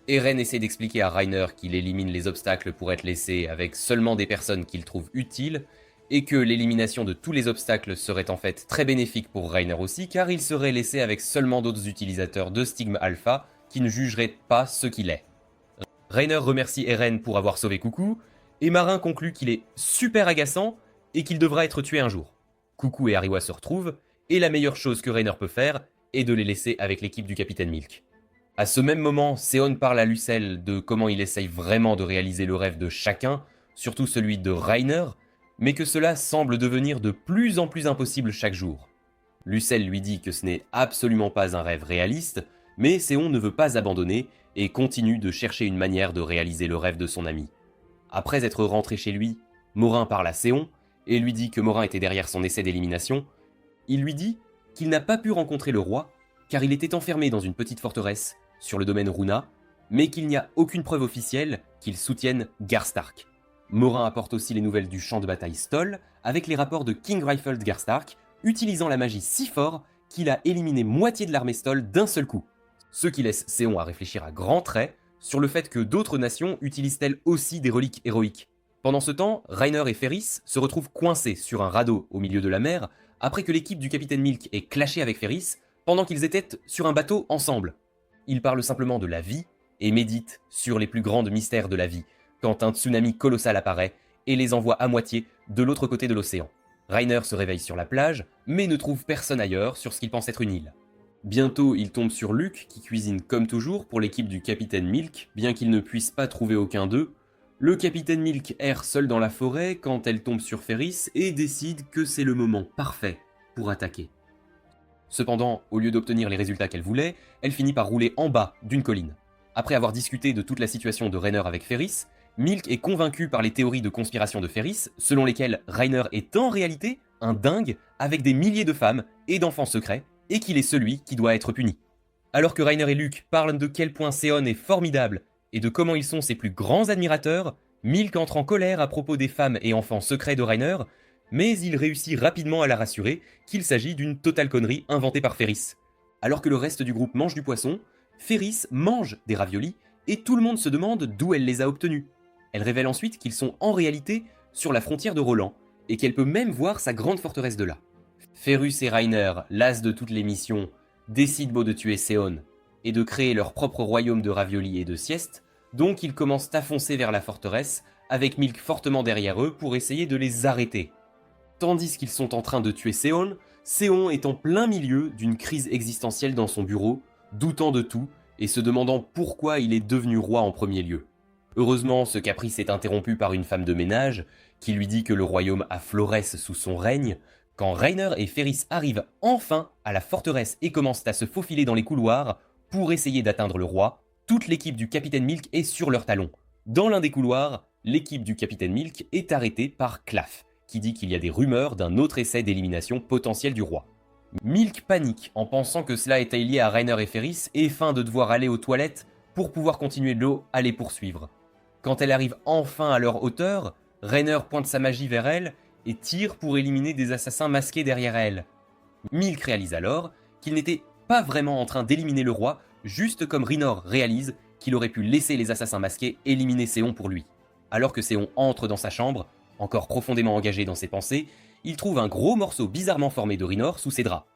Eren essaie d'expliquer à Reiner qu'il élimine les obstacles pour être laissé avec seulement des personnes qu'il trouve utiles, et que l'élimination de tous les obstacles serait en fait très bénéfique pour Reiner aussi, car il serait laissé avec seulement d'autres utilisateurs de Stigme Alpha qui ne jugeraient pas ce qu'il est. Reiner remercie Eren pour avoir sauvé Coucou, et Marin conclut qu'il est super agaçant et qu'il devra être tué un jour. Coucou et Ariwa se retrouvent, et la meilleure chose que Reiner peut faire est de les laisser avec l'équipe du Capitaine Milk. À ce même moment, Seon parle à Lucelle de comment il essaye vraiment de réaliser le rêve de chacun, surtout celui de Reiner, mais que cela semble devenir de plus en plus impossible chaque jour. Lucelle lui dit que ce n'est absolument pas un rêve réaliste, mais Seon ne veut pas abandonner et continue de chercher une manière de réaliser le rêve de son ami. Après être rentré chez lui, Morin parle à Seon et lui dit que Morin était derrière son essai d'élimination. Il lui dit qu'il n'a pas pu rencontrer le roi car il était enfermé dans une petite forteresse sur le domaine Runa, mais qu'il n'y a aucune preuve officielle qu'il soutienne Garstark. Morin apporte aussi les nouvelles du champ de bataille Stoll, avec les rapports de King Rifled Garstark, utilisant la magie si fort qu'il a éliminé moitié de l'armée Stoll d'un seul coup. Ce qui laisse Seon à réfléchir à grands traits sur le fait que d'autres nations utilisent-elles aussi des reliques héroïques. Pendant ce temps, Reiner et Ferris se retrouvent coincés sur un radeau au milieu de la mer, après que l'équipe du Capitaine Milk ait clashé avec Ferris, pendant qu'ils étaient sur un bateau ensemble. Ils parlent simplement de la vie et méditent sur les plus grands mystères de la vie, quand un tsunami colossal apparaît et les envoie à moitié de l'autre côté de l'océan. Reiner se réveille sur la plage, mais ne trouve personne ailleurs sur ce qu'il pense être une île. Bientôt, il tombe sur Luke, qui cuisine comme toujours pour l'équipe du Capitaine Milk, bien qu'il ne puisse pas trouver aucun d'eux. Le Capitaine Milk erre seul dans la forêt quand elle tombe sur Ferris et décide que c'est le moment parfait pour attaquer. Cependant, au lieu d'obtenir les résultats qu'elle voulait, elle finit par rouler en bas d'une colline. Après avoir discuté de toute la situation de Rainer avec Ferris, Milk est convaincu par les théories de conspiration de Ferris, selon lesquelles Rainer est en réalité un dingue avec des milliers de femmes et d'enfants secrets, et qu'il est celui qui doit être puni. Alors que Rainer et Luke parlent de quel point Seon est formidable et de comment ils sont ses plus grands admirateurs, Milk entre en colère à propos des femmes et enfants secrets de Rainer, mais il réussit rapidement à la rassurer qu'il s'agit d'une totale connerie inventée par Ferris. Alors que le reste du groupe mange du poisson, Ferris mange des raviolis et tout le monde se demande d'où elle les a obtenus. Elle révèle ensuite qu'ils sont en réalité sur la frontière de Roland et qu'elle peut même voir sa grande forteresse de là. Ferus et Rainer, las de toutes les missions, décident de tuer Seon et de créer leur propre royaume de raviolis et de sieste, donc ils commencent à foncer vers la forteresse avec Milk fortement derrière eux pour essayer de les arrêter. Tandis qu'ils sont en train de tuer Seon, Seon est en plein milieu d'une crise existentielle dans son bureau, doutant de tout et se demandant pourquoi il est devenu roi en premier lieu. Heureusement, ce caprice est interrompu par une femme de ménage qui lui dit que le royaume a florès sous son règne. Quand Rainer et Ferris arrivent enfin à la forteresse et commencent à se faufiler dans les couloirs pour essayer d'atteindre le roi, toute l'équipe du Capitaine Milk est sur leurs talons. Dans l'un des couloirs, l'équipe du Capitaine Milk est arrêtée par Claff, qui dit qu'il y a des rumeurs d'un autre essai d'élimination potentiel du roi. Milk panique en pensant que cela était lié à Rainer et Ferris et feint de devoir aller aux toilettes pour pouvoir continuer de l'eau à les poursuivre. Quand elle arrive enfin à leur hauteur, Rainer pointe sa magie vers elle et tire pour éliminer des assassins masqués derrière elle. Milk réalise alors qu'il n'était pas vraiment en train d'éliminer le roi, juste comme Raynor réalise qu'il aurait pu laisser les assassins masqués éliminer Seon pour lui. Alors que Seon entre dans sa chambre, encore profondément engagé dans ses pensées, il trouve un gros morceau bizarrement formé de Raynor sous ses draps.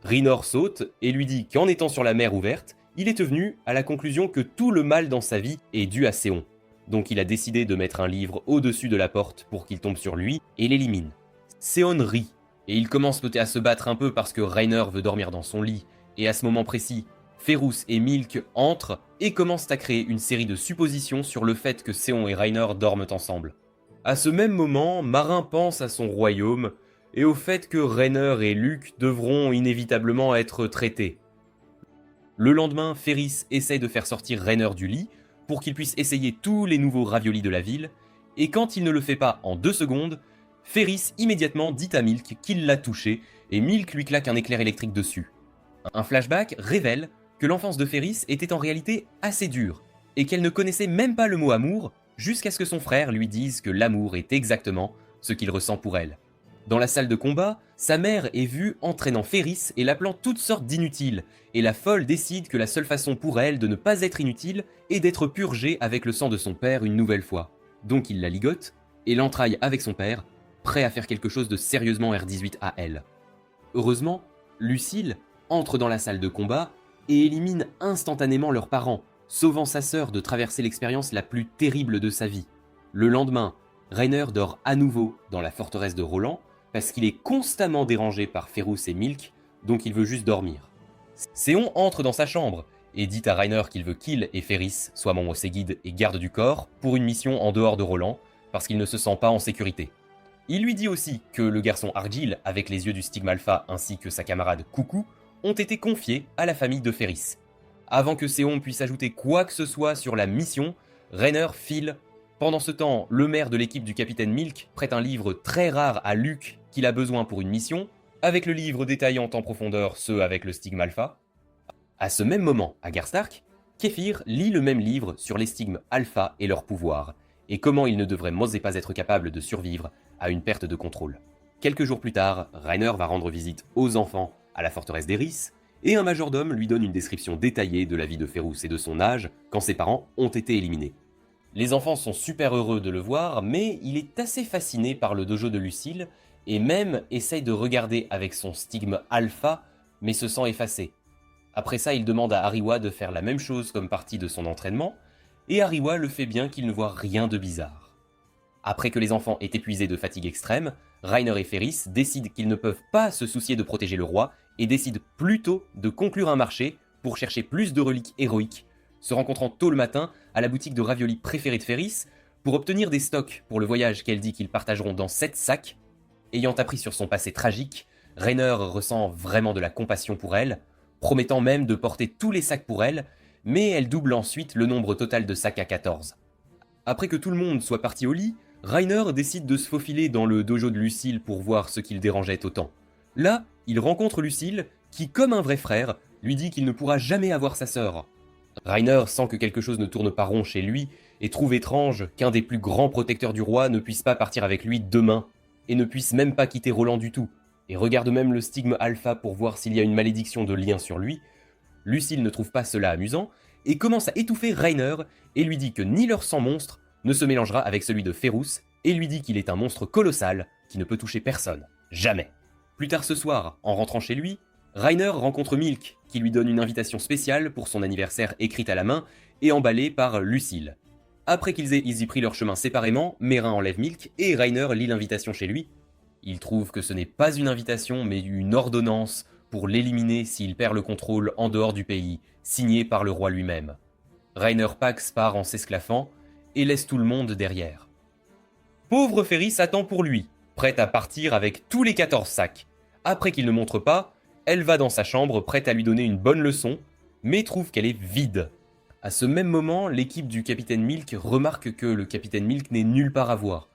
Raynor saute et lui dit qu'en étant sur la mer ouverte, il est venu à la conclusion que tout le mal dans sa vie est dû à Seon. Donc il a décidé de mettre un livre au-dessus de la porte pour qu'il tombe sur lui et l'élimine. Seon rit, et il commence peut-être à se battre un peu parce que Rainer veut dormir dans son lit, et à ce moment précis, Ferus et Milk entrent et commencent à créer une série de suppositions sur le fait que Seon et Rainer dorment ensemble. À ce même moment, Marin pense à son royaume, et au fait que Rainer et Luke devront inévitablement être traités. Le lendemain, Ferris essaie de faire sortir Rainer du lit, pour qu'il puisse essayer tous les nouveaux raviolis de la ville, et quand il ne le fait pas en 2 secondes, Ferris immédiatement dit à Milk qu'il l'a touché, et Milk lui claque un éclair électrique dessus. Un flashback révèle que l'enfance de Ferris était en réalité assez dure, et qu'elle ne connaissait même pas le mot amour, jusqu'à ce que son frère lui dise que l'amour est exactement ce qu'il ressent pour elle. Dans la salle de combat, sa mère est vue entraînant Ferris et l'appelant toutes sortes d'inutiles, et la folle décide que la seule façon pour elle de ne pas être inutile est d'être purgée avec le sang de son père une nouvelle fois. Donc il la ligote et l'entraille avec son père, prêt à faire quelque chose de sérieusement R18 à elle. Heureusement, Lucille entre dans la salle de combat et élimine instantanément leurs parents, sauvant sa sœur de traverser l'expérience la plus terrible de sa vie. Le lendemain, Rainer dort à nouveau dans la forteresse de Roland, parce qu'il est constamment dérangé par Ferus et Milk, donc il veut juste dormir. Seon entre dans sa chambre et dit à Rainer qu'il veut qu'il et Ferris soient membres Seguid et garde du corps pour une mission en dehors de Roland, parce qu'il ne se sent pas en sécurité. Il lui dit aussi que le garçon Argyll, avec les yeux du Stigma Alpha ainsi que sa camarade Coucou, ont été confiés à la famille de Ferris. Avant que Seon puisse ajouter quoi que ce soit sur la mission, Rainer file. Pendant ce temps, le maire de l'équipe du Capitaine Milk prête un livre très rare à Luke qu'il a besoin pour une mission, avec le livre détaillant en profondeur ceux avec le stigme alpha. À ce même moment, à Garstark, Kéfir lit le même livre sur les stigmes alpha et leurs pouvoirs, et comment ils ne devraient mosez pas être capables de survivre à une perte de contrôle. Quelques jours plus tard, Rainer va rendre visite aux enfants à la forteresse d'Eris, et un majordome lui donne une description détaillée de la vie de Ferus et de son âge quand ses parents ont été éliminés. Les enfants sont super heureux de le voir, mais il est assez fasciné par le dojo de Lucille, et même essaye de regarder avec son stigme alpha, mais se sent effacé. Après ça, il demande à Ariwa de faire la même chose comme partie de son entraînement, et Ariwa le fait bien qu'il ne voit rien de bizarre. Après que les enfants aient épuisé de fatigue extrême, Rainer et Ferris décident qu'ils ne peuvent pas se soucier de protéger le roi, et décide plutôt de conclure un marché pour chercher plus de reliques héroïques, se rencontrant tôt le matin à la boutique de raviolis préférée de Ferris pour obtenir des stocks pour le voyage qu'elle dit qu'ils partageront dans 7 sacs. Ayant appris sur son passé tragique, Rainer ressent vraiment de la compassion pour elle, promettant même de porter tous les sacs pour elle, mais elle double ensuite le nombre total de sacs à 14. Après que tout le monde soit parti au lit, Rainer décide de se faufiler dans le dojo de Lucille pour voir ce qui le dérangeait autant. Là, il rencontre Lucille, qui, comme un vrai frère, lui dit qu'il ne pourra jamais avoir sa sœur. Rainer sent que quelque chose ne tourne pas rond chez lui et trouve étrange qu'un des plus grands protecteurs du roi ne puisse pas partir avec lui demain, et ne puisse même pas quitter Roland du tout, et regarde même le stigme alpha pour voir s'il y a une malédiction de lien sur lui. Lucille ne trouve pas cela amusant, et commence à étouffer Rainer, et lui dit que ni leur sang monstre ne se mélangera avec celui de Ferus, et lui dit qu'il est un monstre colossal qui ne peut toucher personne, jamais. Plus tard ce soir, en rentrant chez lui, Rainer rencontre Milk, qui lui donne une invitation spéciale pour son anniversaire écrite à la main et emballée par Lucille. Après qu'ils aient y pris leur chemin séparément, Merain enlève Milk et Rainer lit l'invitation chez lui. Il trouve que ce n'est pas une invitation mais une ordonnance pour l'éliminer s'il perd le contrôle en dehors du pays, signée par le roi lui-même. Rainer Pax part en s'esclaffant et laisse tout le monde derrière. Pauvre Ferris attend pour lui, prête à partir avec tous les 14 sacs. Après qu'il ne montre pas, elle va dans sa chambre prête à lui donner une bonne leçon, mais trouve qu'elle est vide. À ce même moment, l'équipe du capitaine Milk remarque que le capitaine Milk n'est nulle part à voir.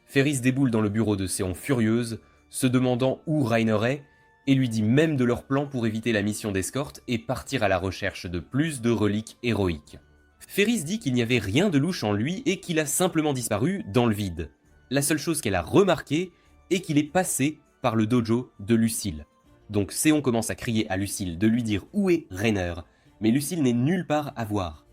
Ferris déboule dans le bureau de Séon furieuse, se demandant où Rainer est, et lui dit même de leur plan pour éviter la mission d'escorte et partir à la recherche de plus de reliques héroïques. Ferris dit qu'il n'y avait rien de louche en lui et qu'il a simplement disparu dans le vide. La seule chose qu'elle a remarquée est qu'il est passé par le dojo de Lucille. Donc Séon commence à crier à Lucille de lui dire où est Rainer, mais Lucille n'est nulle part à voir.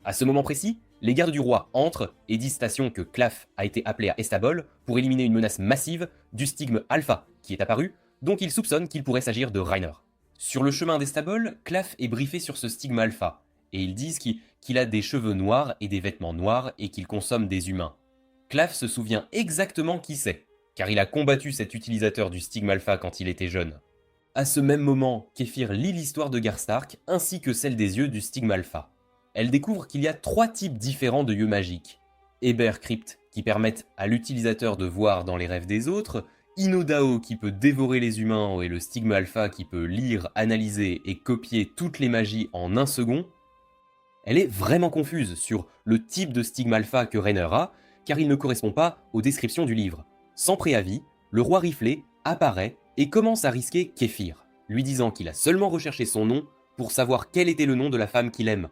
À ce moment précis, les gardes du roi entrent et disent à Sion que Claff a été appelé à Estabol pour éliminer une menace massive du stigme alpha qui est apparu, donc ils soupçonnent qu'il pourrait s'agir de Rainer. Sur le chemin d'Estabol, Claff est briefé sur ce stigme alpha, et ils disent qu'il a des cheveux noirs et des vêtements noirs et qu'il consomme des humains. Claff se souvient exactement qui c'est, car il a combattu cet utilisateur du stigme alpha quand il était jeune. À ce même moment, Kéfir lit l'histoire de Garstark ainsi que celle des yeux du stigme alpha. Elle découvre qu'il y a 3 types différents de yeux magiques. Eber Crypt, qui permettent à l'utilisateur de voir dans les rêves des autres, Inodao qui peut dévorer les humains et le stigme alpha qui peut lire, analyser et copier toutes les magies en 1 second. Elle est vraiment confuse sur le type de stigme alpha que Rainer a, car il ne correspond pas aux descriptions du livre. Sans préavis, le roi riflé apparaît et commence à risquer Kéfir, lui disant qu'il a seulement recherché son nom pour savoir quel était le nom de la femme qu'il aime.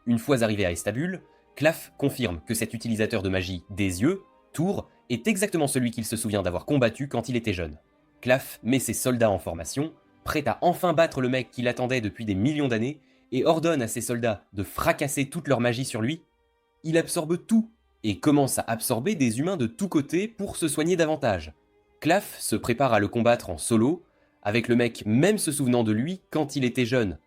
Une fois arrivé à Estabul, Claff confirme que cet utilisateur de magie des yeux, Tour, est exactement celui qu'il se souvient d'avoir combattu quand il était jeune. Claff met ses soldats en formation, prêt à enfin battre le mec qu'il attendait depuis des millions d'années, et ordonne à ses soldats de fracasser toute leur magie sur lui. Il absorbe tout, et commence à absorber des humains de tous côtés pour se soigner davantage. Claff se prépare à le combattre en solo, avec le mec même se souvenant de lui quand il était jeune.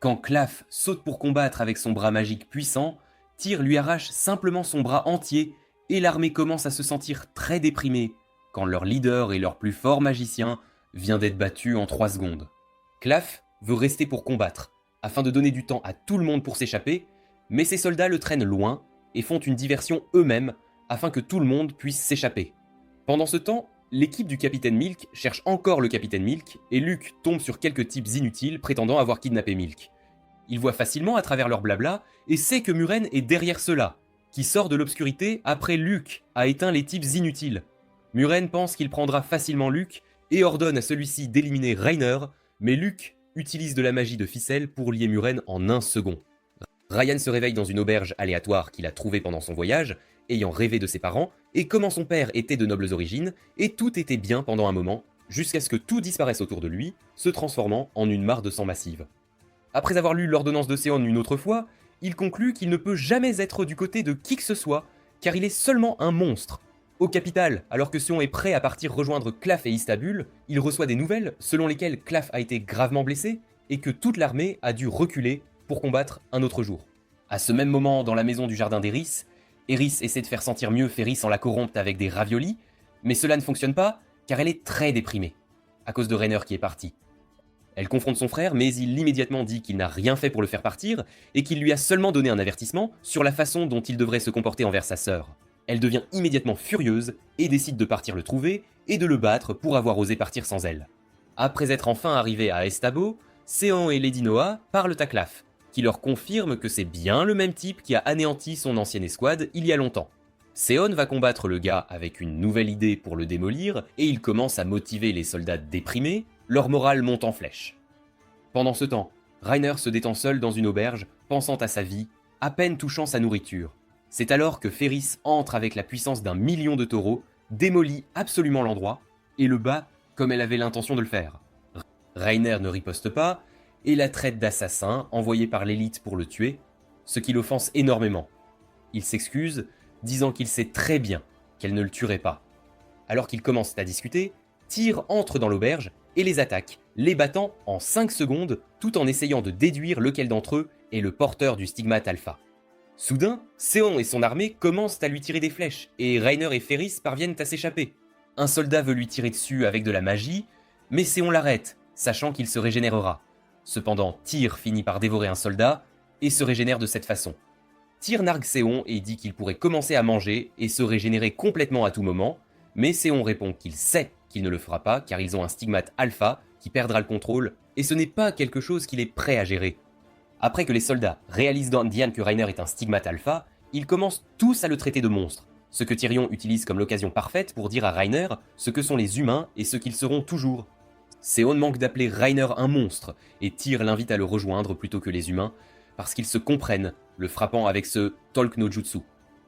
Quand Claff saute pour combattre avec son bras magique puissant, Tyr lui arrache simplement son bras entier et l'armée commence à se sentir très déprimée quand leur leader et leur plus fort magicien vient d'être battu en 3 secondes. Claff veut rester pour combattre, afin de donner du temps à tout le monde pour s'échapper, mais ses soldats le traînent loin et font une diversion eux-mêmes afin que tout le monde puisse s'échapper. Pendant ce temps, l'équipe du capitaine Milk cherche encore le capitaine Milk et Luke tombe sur quelques types inutiles prétendant avoir kidnappé Milk. Il voit facilement à travers leur blabla et sait que Muren est derrière cela, qui sort de l'obscurité après Luke a éteint les types inutiles. Muren pense qu'il prendra facilement Luke et ordonne à celui-ci d'éliminer Rainer, mais Luke utilise de la magie de ficelle pour lier Muren en 1 second. Ryan se réveille dans une auberge aléatoire qu'il a trouvée pendant son voyage, ayant rêvé de ses parents, et comment son père était de nobles origines, et tout était bien pendant un moment, jusqu'à ce que tout disparaisse autour de lui, se transformant en une mare de sang massive. Après avoir lu l'ordonnance de Séon une autre fois, il conclut qu'il ne peut jamais être du côté de qui que ce soit, car il est seulement un monstre. Au capital, alors que Séon est prêt à partir rejoindre Claff et Istabul, il reçoit des nouvelles selon lesquelles Claff a été gravement blessé, et que toute l'armée a dû reculer pour combattre un autre jour. À ce même moment, dans la maison du jardin d'Eris, Eris essaie de faire sentir mieux Ferris en la corrompant avec des raviolis, mais cela ne fonctionne pas car elle est très déprimée, à cause de Rainer qui est parti. Elle confronte son frère, mais il immédiatement dit qu'il n'a rien fait pour le faire partir et qu'il lui a seulement donné un avertissement sur la façon dont il devrait se comporter envers sa sœur. Elle devient immédiatement furieuse et décide de partir le trouver et de le battre pour avoir osé partir sans elle. Après être enfin arrivés à Estabo, Seon et Lady Noah parlent à Claff, qui leur confirme que c'est bien le même type qui a anéanti son ancienne escouade il y a longtemps. Seon va combattre le gars avec une nouvelle idée pour le démolir et il commence à motiver les soldats déprimés, leur morale monte en flèche. Pendant ce temps, Reiner se détend seul dans une auberge, pensant à sa vie, à peine touchant sa nourriture. C'est alors que Ferris entre avec la puissance d'un million de taureaux, démolit absolument l'endroit et le bat comme elle avait l'intention de le faire. Reiner ne riposte pas et la traite d'assassin envoyé par l'élite pour le tuer, ce qui l'offense énormément. Il s'excuse, disant qu'il sait très bien qu'elle ne le tuerait pas. Alors qu'ils commencent à discuter, Tyr entre dans l'auberge et les attaque, les battant en 5 secondes tout en essayant de déduire lequel d'entre eux est le porteur du stigmate alpha. Soudain, Seon et son armée commencent à lui tirer des flèches et Reiner et Ferris parviennent à s'échapper. Un soldat veut lui tirer dessus avec de la magie, mais Seon l'arrête, sachant qu'il se régénérera. Cependant, Tyr finit par dévorer un soldat et se régénère de cette façon. Tyr nargue Seon et dit qu'il pourrait commencer à manger et se régénérer complètement à tout moment, mais Seon répond qu'il sait qu'il ne le fera pas car ils ont un stigmate alpha qui perdra le contrôle et ce n'est pas quelque chose qu'il est prêt à gérer. Après que les soldats réalisent dans Diane que Reiner est un stigmate alpha, ils commencent tous à le traiter de monstre, ce que Tyrion utilise comme l'occasion parfaite pour dire à Reiner ce que sont les humains et ce qu'ils seront toujours. Seon manque d'appeler Reiner un monstre et Tyr l'invite à le rejoindre plutôt que les humains parce qu'ils se comprennent, le frappant avec ce Talk no Jutsu.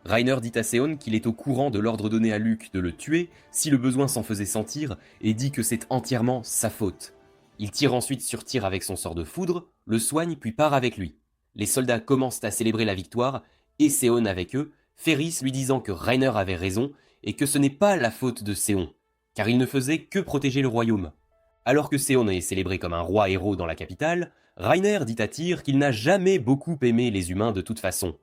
Reiner dit à Seon qu'il est au courant de l'ordre donné à Luke de le tuer si le besoin s'en faisait sentir et dit que c'est entièrement sa faute. Il tire ensuite sur Tyr avec son sort de foudre, le soigne puis part avec lui. Les soldats commencent à célébrer la victoire et Seon avec eux, Ferris lui disant que Reiner avait raison et que ce n'est pas la faute de Seon, car il ne faisait que protéger le royaume. Alors que Seon est célébré comme un roi héros dans la capitale, Reiner dit à Tyr qu'il n'a jamais beaucoup aimé les humains de toute façon.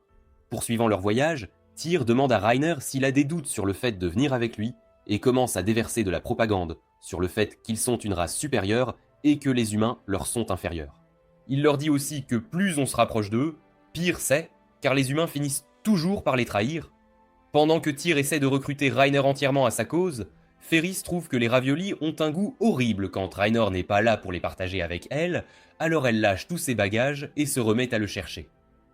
Poursuivant leur voyage, Tyr demande à Reiner s'il a des doutes sur le fait de venir avec lui et commence à déverser de la propagande sur le fait qu'ils sont une race supérieure et que les humains leur sont inférieurs. Il leur dit aussi que plus on se rapproche d'eux, pire c'est, car les humains finissent toujours par les trahir. Pendant que Tyr essaie de recruter Reiner entièrement à sa cause, Ferris trouve que les raviolis ont un goût horrible quand Reiner n'est pas là pour les partager avec elle, alors elle lâche tous ses bagages et se remet à le chercher.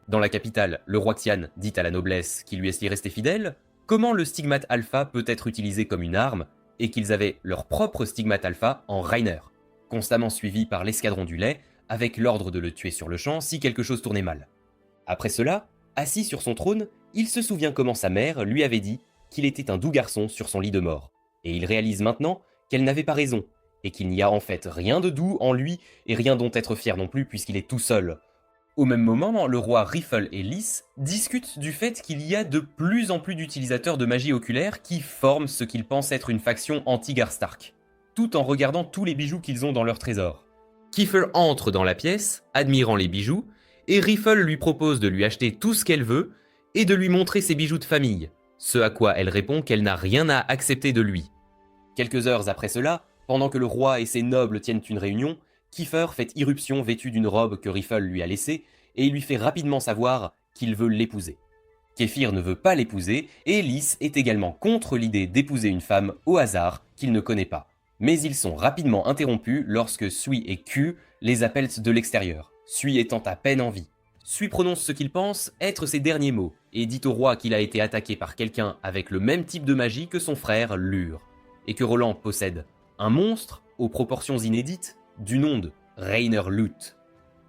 Dans la capitale, le roi Xian dit à la noblesse qui lui est resté fidèle comment le stigmate alpha peut être utilisé comme une arme et qu'ils avaient leur propre stigmate alpha en Reiner, constamment suivi par l'escadron du lait avec l'ordre de le tuer sur le champ si quelque chose tournait mal. Après cela, assis sur son trône, il se souvient comment sa mère lui avait dit qu'il était un doux garçon sur son lit de mort, et il réalise maintenant qu'elle n'avait pas raison, et qu'il n'y a en fait rien de doux en lui et rien dont être fier non plus puisqu'il est tout seul. Au même moment, le roi Riffle et Lys discutent du fait qu'il y a de plus en plus d'utilisateurs de magie oculaire qui forment ce qu'ils pensent être une faction anti-Gar Stark, tout en regardant tous les bijoux qu'ils ont dans leur trésor. Kiefer entre dans la pièce, admirant les bijoux, et Riffle lui propose de lui acheter tout ce qu'elle veut et de lui montrer ses bijoux de famille, ce à quoi elle répond qu'elle n'a rien à accepter de lui. Quelques heures après cela, pendant que le roi et ses nobles tiennent une réunion, Kiefer fait irruption vêtu d'une robe que Riffle lui a laissée et il lui fait rapidement savoir qu'il veut l'épouser. Kéfir ne veut pas l'épouser et Lys est également contre l'idée d'épouser une femme au hasard qu'il ne connaît pas. Mais ils sont rapidement interrompus lorsque Sui et Q les appellent de l'extérieur, Sui étant à peine en vie. Sui prononce ce qu'il pense être ses derniers mots et dit au roi qu'il a été attaqué par quelqu'un avec le même type de magie que son frère Lur, et que Roland possède un monstre aux proportions inédites du nom de Reiner Lut.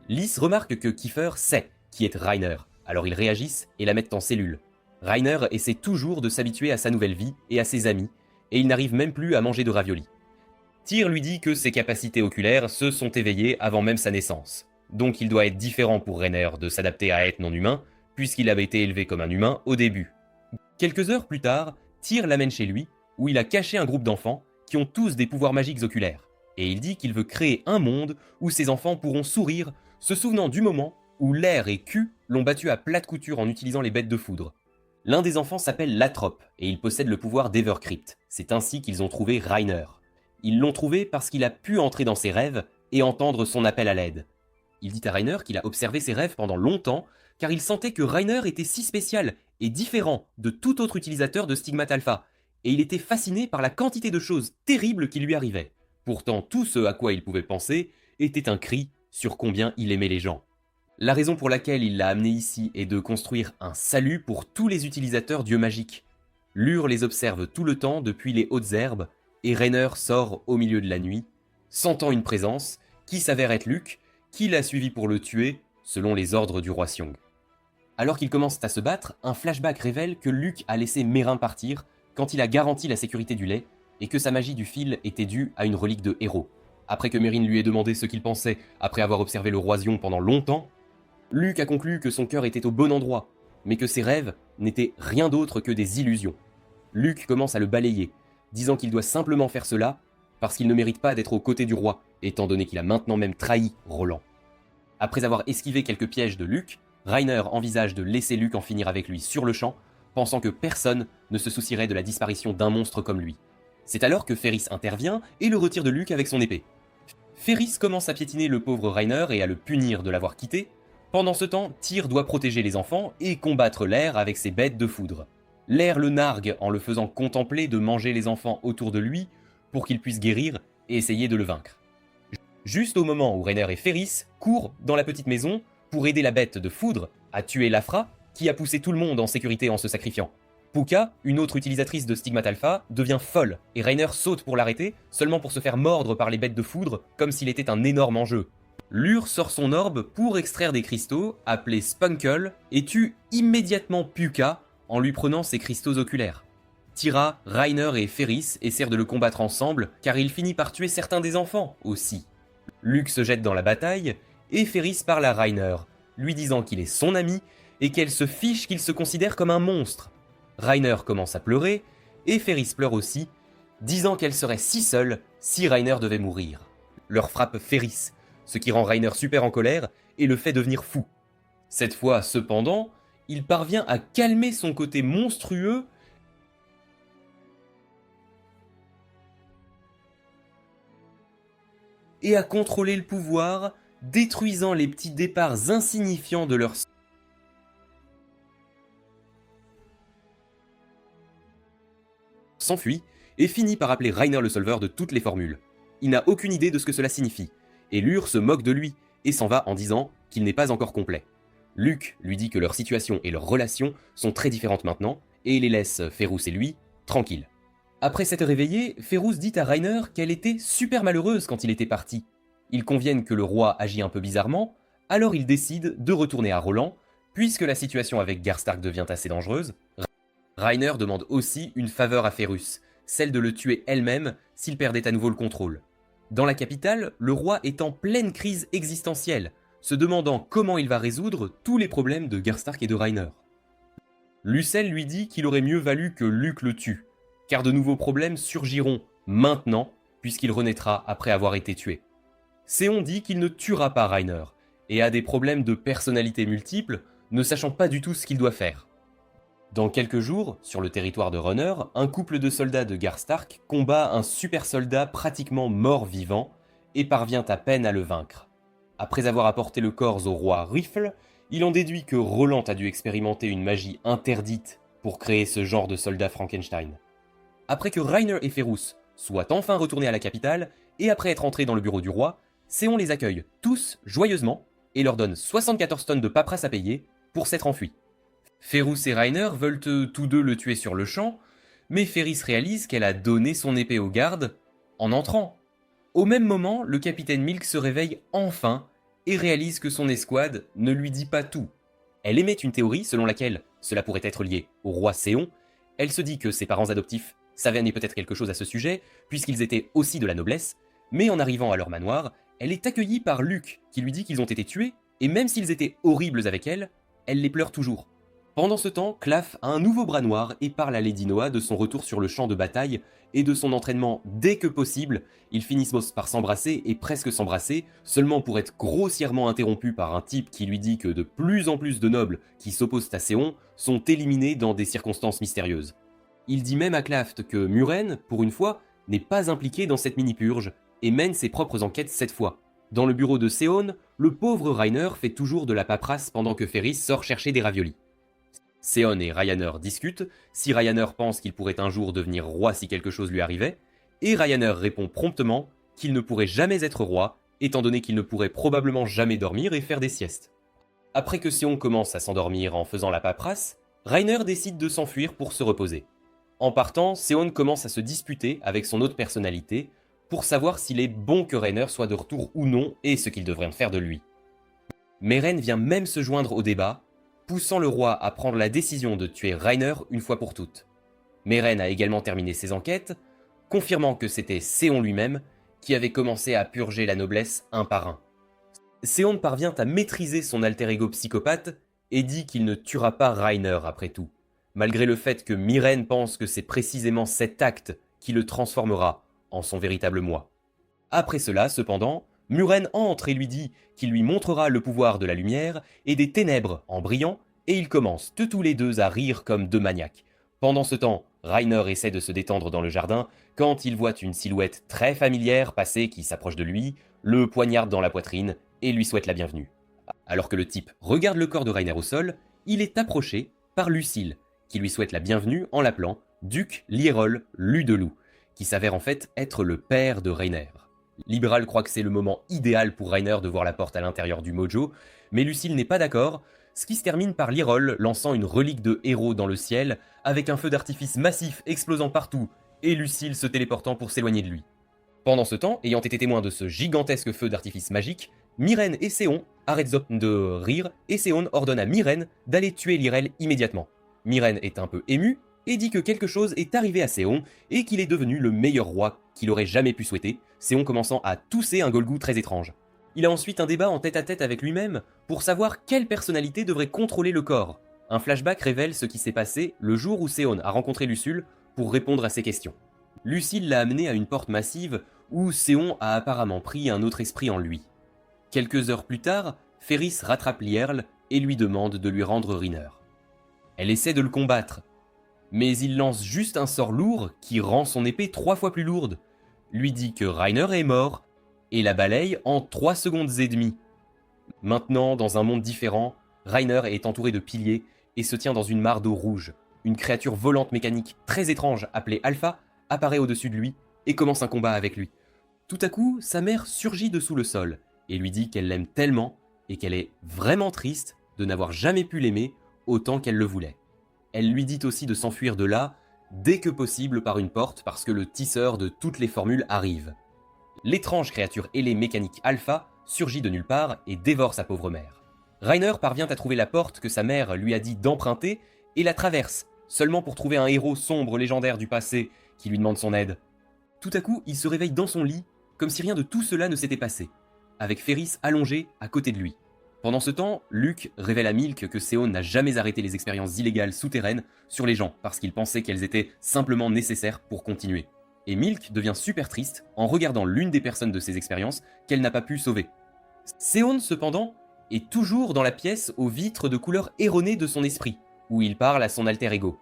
Lys remarque que Kiefer sait qui est Reiner, alors ils réagissent et la mettent en cellule. Reiner essaie toujours de s'habituer à sa nouvelle vie et à ses amis, et il n'arrive même plus à manger de raviolis. Tyr lui dit que ses capacités oculaires se sont éveillées avant même sa naissance, donc il doit être différent pour Reiner de s'adapter à être non humain, puisqu'il avait été élevé comme un humain au début. Quelques heures plus tard, Tyr l'amène chez lui, où il a caché un groupe d'enfants qui ont tous des pouvoirs magiques oculaires, et il dit qu'il veut créer un monde où ses enfants pourront sourire, se souvenant du moment où Lair et Q l'ont battu à plate couture en utilisant les bêtes de foudre. L'un des enfants s'appelle Latrope, et il possède le pouvoir d'Evercrypt. C'est ainsi qu'ils ont trouvé Reiner. Ils l'ont trouvé parce qu'il a pu entrer dans ses rêves et entendre son appel à l'aide. Il dit à Reiner qu'il a observé ses rêves pendant longtemps, car il sentait que Reiner était si spécial et différent de tout autre utilisateur de Stigmate Alpha, et il était fasciné par la quantité de choses terribles qui lui arrivaient. Pourtant, tout ce à quoi il pouvait penser était un cri sur combien il aimait les gens. La raison pour laquelle il l'a amené ici est de construire un salut pour tous les utilisateurs d'yeux magiques. Lur les observe tout le temps depuis les hautes herbes, et Reiner sort au milieu de la nuit, sentant une présence, qui s'avère être Luke, qui l'a suivi pour le tuer, selon les ordres du roi Xiong. Alors qu'ils commencent à se battre, un flashback révèle que Luke a laissé Merain partir quand il a garanti la sécurité du lait, et que sa magie du fil était due à une relique de héros. Après que Mérine lui ait demandé ce qu'il pensait après avoir observé le roi Xiong pendant longtemps, Luke a conclu que son cœur était au bon endroit, mais que ses rêves n'étaient rien d'autre que des illusions. Luke commence à le balayer, disant qu'il doit simplement faire cela parce qu'il ne mérite pas d'être aux côtés du roi, étant donné qu'il a maintenant même trahi Roland. Après avoir esquivé quelques pièges de Luke, Reiner envisage de laisser Luke en finir avec lui sur le champ, pensant que personne ne se soucierait de la disparition d'un monstre comme lui. C'est alors que Ferris intervient et le retire de Luke avec son épée. Ferris commence à piétiner le pauvre Reiner et à le punir de l'avoir quitté. Pendant ce temps, Tyr doit protéger les enfants et combattre l'air avec ses bêtes de foudre. L'air le nargue en le faisant contempler de manger les enfants autour de lui pour qu'il puisse guérir et essayer de le vaincre. Juste au moment où Reiner et Ferris courent dans la petite maison pour aider la bête de foudre à tuer Lafra, qui a poussé tout le monde en sécurité en se sacrifiant. Puka, une autre utilisatrice de Stigmate Alpha, devient folle et Reiner saute pour l'arrêter, seulement pour se faire mordre par les bêtes de foudre comme s'il était un énorme enjeu. Lur sort son orbe pour extraire des cristaux, appelés Spunkle, et tue immédiatement Puka en lui prenant ses cristaux oculaires. Tyra, Reiner et Ferris essayent de le combattre ensemble, car il finit par tuer certains des enfants aussi. Luke se jette dans la bataille, et Ferris parle à Reiner, lui disant qu'il est son ami, et qu'elle se fiche qu'il se considère comme un monstre. Reiner commence à pleurer, et Ferris pleure aussi, disant qu'elle serait si seule si Reiner devait mourir. Leur frappe Ferris, ce qui rend Reiner super en colère et le fait devenir fou. Cette fois, cependant, il parvient à calmer son côté monstrueux et à contrôler le pouvoir, détruisant les petits départs insignifiants de leur s'enfuit et finit par appeler Reiner le solveur de toutes les formules. Il n'a aucune idée de ce que cela signifie, et Lur se moque de lui et s'en va en disant qu'il n'est pas encore complet. Luke lui dit que leur situation et leurs relations sont très différentes maintenant, et les laisse, Ferus et lui, tranquilles. Après s'être réveillé, Ferus dit à Reiner qu'elle était super malheureuse quand il était parti. Ils conviennent que le roi agit un peu bizarrement, alors ils décident de retourner à Roland, puisque la situation avec Garstark devient assez dangereuse. Reiner demande aussi une faveur à Ferus, celle de le tuer elle-même s'il perdait à nouveau le contrôle. Dans la capitale, le roi est en pleine crise existentielle, se demandant comment il va résoudre tous les problèmes de Garstark et de Reiner. Lucelle lui dit qu'il aurait mieux valu que Luke le tue, car de nouveaux problèmes surgiront maintenant, puisqu'il renaîtra après avoir été tué. Séon dit qu'il ne tuera pas Reiner, et a des problèmes de personnalité multiples, ne sachant pas du tout ce qu'il doit faire. Dans quelques jours, sur le territoire de Runner, un couple de soldats de Garstark combat un super soldat pratiquement mort-vivant et parvient à peine à le vaincre. Après avoir apporté le corps au roi Riffle, il en déduit que Roland a dû expérimenter une magie interdite pour créer ce genre de soldat Frankenstein. Après que Reiner et Ferus soient enfin retournés à la capitale, et après être entrés dans le bureau du roi, Séon les accueille tous joyeusement et leur donne 74 tonnes de paperasse à payer pour s'être enfuis. Ferus et Reiner veulent tous deux le tuer sur le champ, mais Ferris réalise qu'elle a donné son épée aux gardes en entrant. Au même moment, le capitaine Milk se réveille enfin et réalise que son escouade ne lui dit pas tout. Elle émet une théorie selon laquelle cela pourrait être lié au roi Séon. Elle se dit que ses parents adoptifs savaient peut-être quelque chose à ce sujet, puisqu'ils étaient aussi de la noblesse, mais en arrivant à leur manoir, elle est accueillie par Luke, qui lui dit qu'ils ont été tués, et même s'ils étaient horribles avec elle les pleure toujours. Pendant ce temps, Claff a un nouveau bras noir et parle à Lady Noah de son retour sur le champ de bataille et de son entraînement dès que possible. Ils finissent par s'embrasser et presque s'embrasser, seulement pour être grossièrement interrompus par un type qui lui dit que de plus en plus de nobles qui s'opposent à Séon sont éliminés dans des circonstances mystérieuses. Il dit même à Claff que Muren, pour une fois, n'est pas impliqué dans cette mini-purge et mène ses propres enquêtes cette fois. Dans le bureau de Seon, le pauvre Reiner fait toujours de la paperasse pendant que Ferris sort chercher des raviolis. Seon et Ryanair discutent, si Ryanair pense qu'il pourrait un jour devenir roi si quelque chose lui arrivait, et Ryanair répond promptement qu'il ne pourrait jamais être roi, étant donné qu'il ne pourrait probablement jamais dormir et faire des siestes. Après que Seon commence à s'endormir en faisant la paperasse, Reiner décide de s'enfuir pour se reposer. En partant, Seon commence à se disputer avec son autre personnalité pour savoir s'il est bon que Reiner soit de retour ou non et ce qu'il devrait en faire de lui. Meren vient même se joindre au débat, poussant le roi à prendre la décision de tuer Reiner une fois pour toutes. Meren a également terminé ses enquêtes, confirmant que c'était Seon lui-même qui avait commencé à purger la noblesse un par un. Seon parvient à maîtriser son alter-ego psychopathe et dit qu'il ne tuera pas Reiner après tout, malgré le fait que Meren pense que c'est précisément cet acte qui le transformera en son véritable moi. Après cela, cependant, Muren entre et lui dit qu'il lui montrera le pouvoir de la lumière et des ténèbres en brillant, et ils commencent tous les deux à rire comme deux maniaques. Pendant ce temps, Reiner essaie de se détendre dans le jardin quand il voit une silhouette très familière passer qui s'approche de lui, le poignarde dans la poitrine et lui souhaite la bienvenue. Alors que le type regarde le corps de Reiner au sol, il est approché par Lucille, qui lui souhaite la bienvenue en l'appelant Duc Lierol Ludelou, qui s'avère en fait être le père de Reiner. Libéral croit que c'est le moment idéal pour Reiner de voir la porte à l'intérieur du Mojo, mais Lucille n'est pas d'accord, ce qui se termine par Lierol lançant une relique de héros dans le ciel, avec un feu d'artifice massif explosant partout, et Lucille se téléportant pour s'éloigner de lui. Pendant ce temps, ayant été témoin de ce gigantesque feu d'artifice magique, Miren et Seon arrêtent de rire, et Seon ordonne à Miren d'aller tuer Lirel immédiatement. Miren est un peu ému, et dit que quelque chose est arrivé à Seon, et qu'il est devenu le meilleur roi qu'il aurait jamais pu souhaiter, Seon commençant à tousser un golgou très étrange. Il a ensuite un débat en tête-à-tête avec lui-même pour savoir quelle personnalité devrait contrôler le corps. Un flashback révèle ce qui s'est passé le jour où Seon a rencontré Lucille pour répondre à ses questions. Lucille l'a amené à une porte massive où Seon a apparemment pris un autre esprit en lui. Quelques heures plus tard, Ferris rattrape Lierl et lui demande de lui rendre Reiner. Elle essaie de le combattre, mais il lance juste un sort lourd qui rend son épée 3 fois plus lourde, lui dit que Reiner est mort et la balaye en 3 secondes et demie. Maintenant, dans un monde différent, Reiner est entouré de piliers et se tient dans une mare d'eau rouge. Une créature volante mécanique très étrange appelée Alpha apparaît au-dessus de lui et commence un combat avec lui. Tout à coup, sa mère surgit dessous le sol et lui dit qu'elle l'aime tellement et qu'elle est vraiment triste de n'avoir jamais pu l'aimer autant qu'elle le voulait. Elle lui dit aussi de s'enfuir de là dès que possible par une porte parce que le tisseur de toutes les formules arrive. L'étrange créature ailée mécanique Alpha surgit de nulle part et dévore sa pauvre mère. Reiner parvient à trouver la porte que sa mère lui a dit d'emprunter et la traverse, seulement pour trouver un héros sombre légendaire du passé qui lui demande son aide. Tout à coup, il se réveille dans son lit, comme si rien de tout cela ne s'était passé, avec Ferris allongé à côté de lui. Pendant ce temps, Luke révèle à Milk que Seon n'a jamais arrêté les expériences illégales souterraines sur les gens parce qu'il pensait qu'elles étaient simplement nécessaires pour continuer. Et Milk devient super triste en regardant l'une des personnes de ces expériences qu'elle n'a pas pu sauver. Seon, cependant, est toujours dans la pièce aux vitres de couleur erronée de son esprit, où il parle à son alter ego.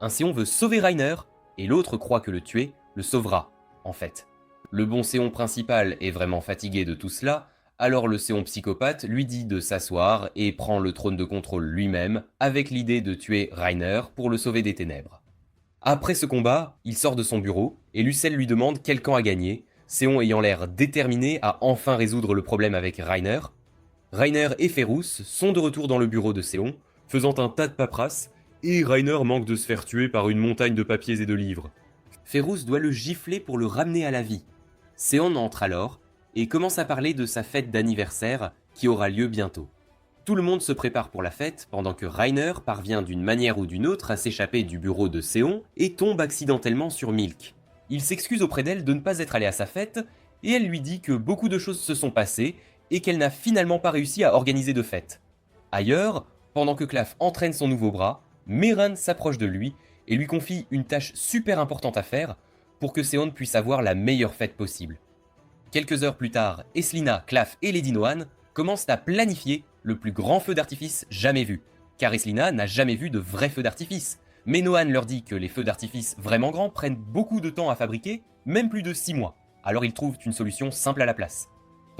Un Seon veut sauver Reiner, et l'autre croit que le tuer le sauvera, en fait. Le bon Seon principal est vraiment fatigué de tout cela, alors le Seon psychopathe lui dit de s'asseoir et prend le trône de contrôle lui-même, avec l'idée de tuer Reiner pour le sauver des ténèbres. Après ce combat, il sort de son bureau, et Lucelle lui demande quel camp a gagné, Seon ayant l'air déterminé à enfin résoudre le problème avec Reiner. Reiner et Ferrous sont de retour dans le bureau de Seon, faisant un tas de paperasse, et Reiner manque de se faire tuer par une montagne de papiers et de livres. Ferrous doit le gifler pour le ramener à la vie. Seon entre alors, et commence à parler de sa fête d'anniversaire qui aura lieu bientôt. Tout le monde se prépare pour la fête pendant que Reiner parvient d'une manière ou d'une autre à s'échapper du bureau de Seon et tombe accidentellement sur Milk. Il s'excuse auprès d'elle de ne pas être allé à sa fête et elle lui dit que beaucoup de choses se sont passées et qu'elle n'a finalement pas réussi à organiser de fête. Ailleurs, pendant que Claff entraîne son nouveau bras, Meren s'approche de lui et lui confie une tâche super importante à faire pour que Seon puisse avoir la meilleure fête possible. Quelques heures plus tard, Eslina, Claff et Lady Noan commencent à planifier le plus grand feu d'artifice jamais vu, car Eslina n'a jamais vu de vrai feu d'artifice. Mais Noan leur dit que les feux d'artifice vraiment grands prennent beaucoup de temps à fabriquer, même plus de 6 mois, alors ils trouvent une solution simple à la place.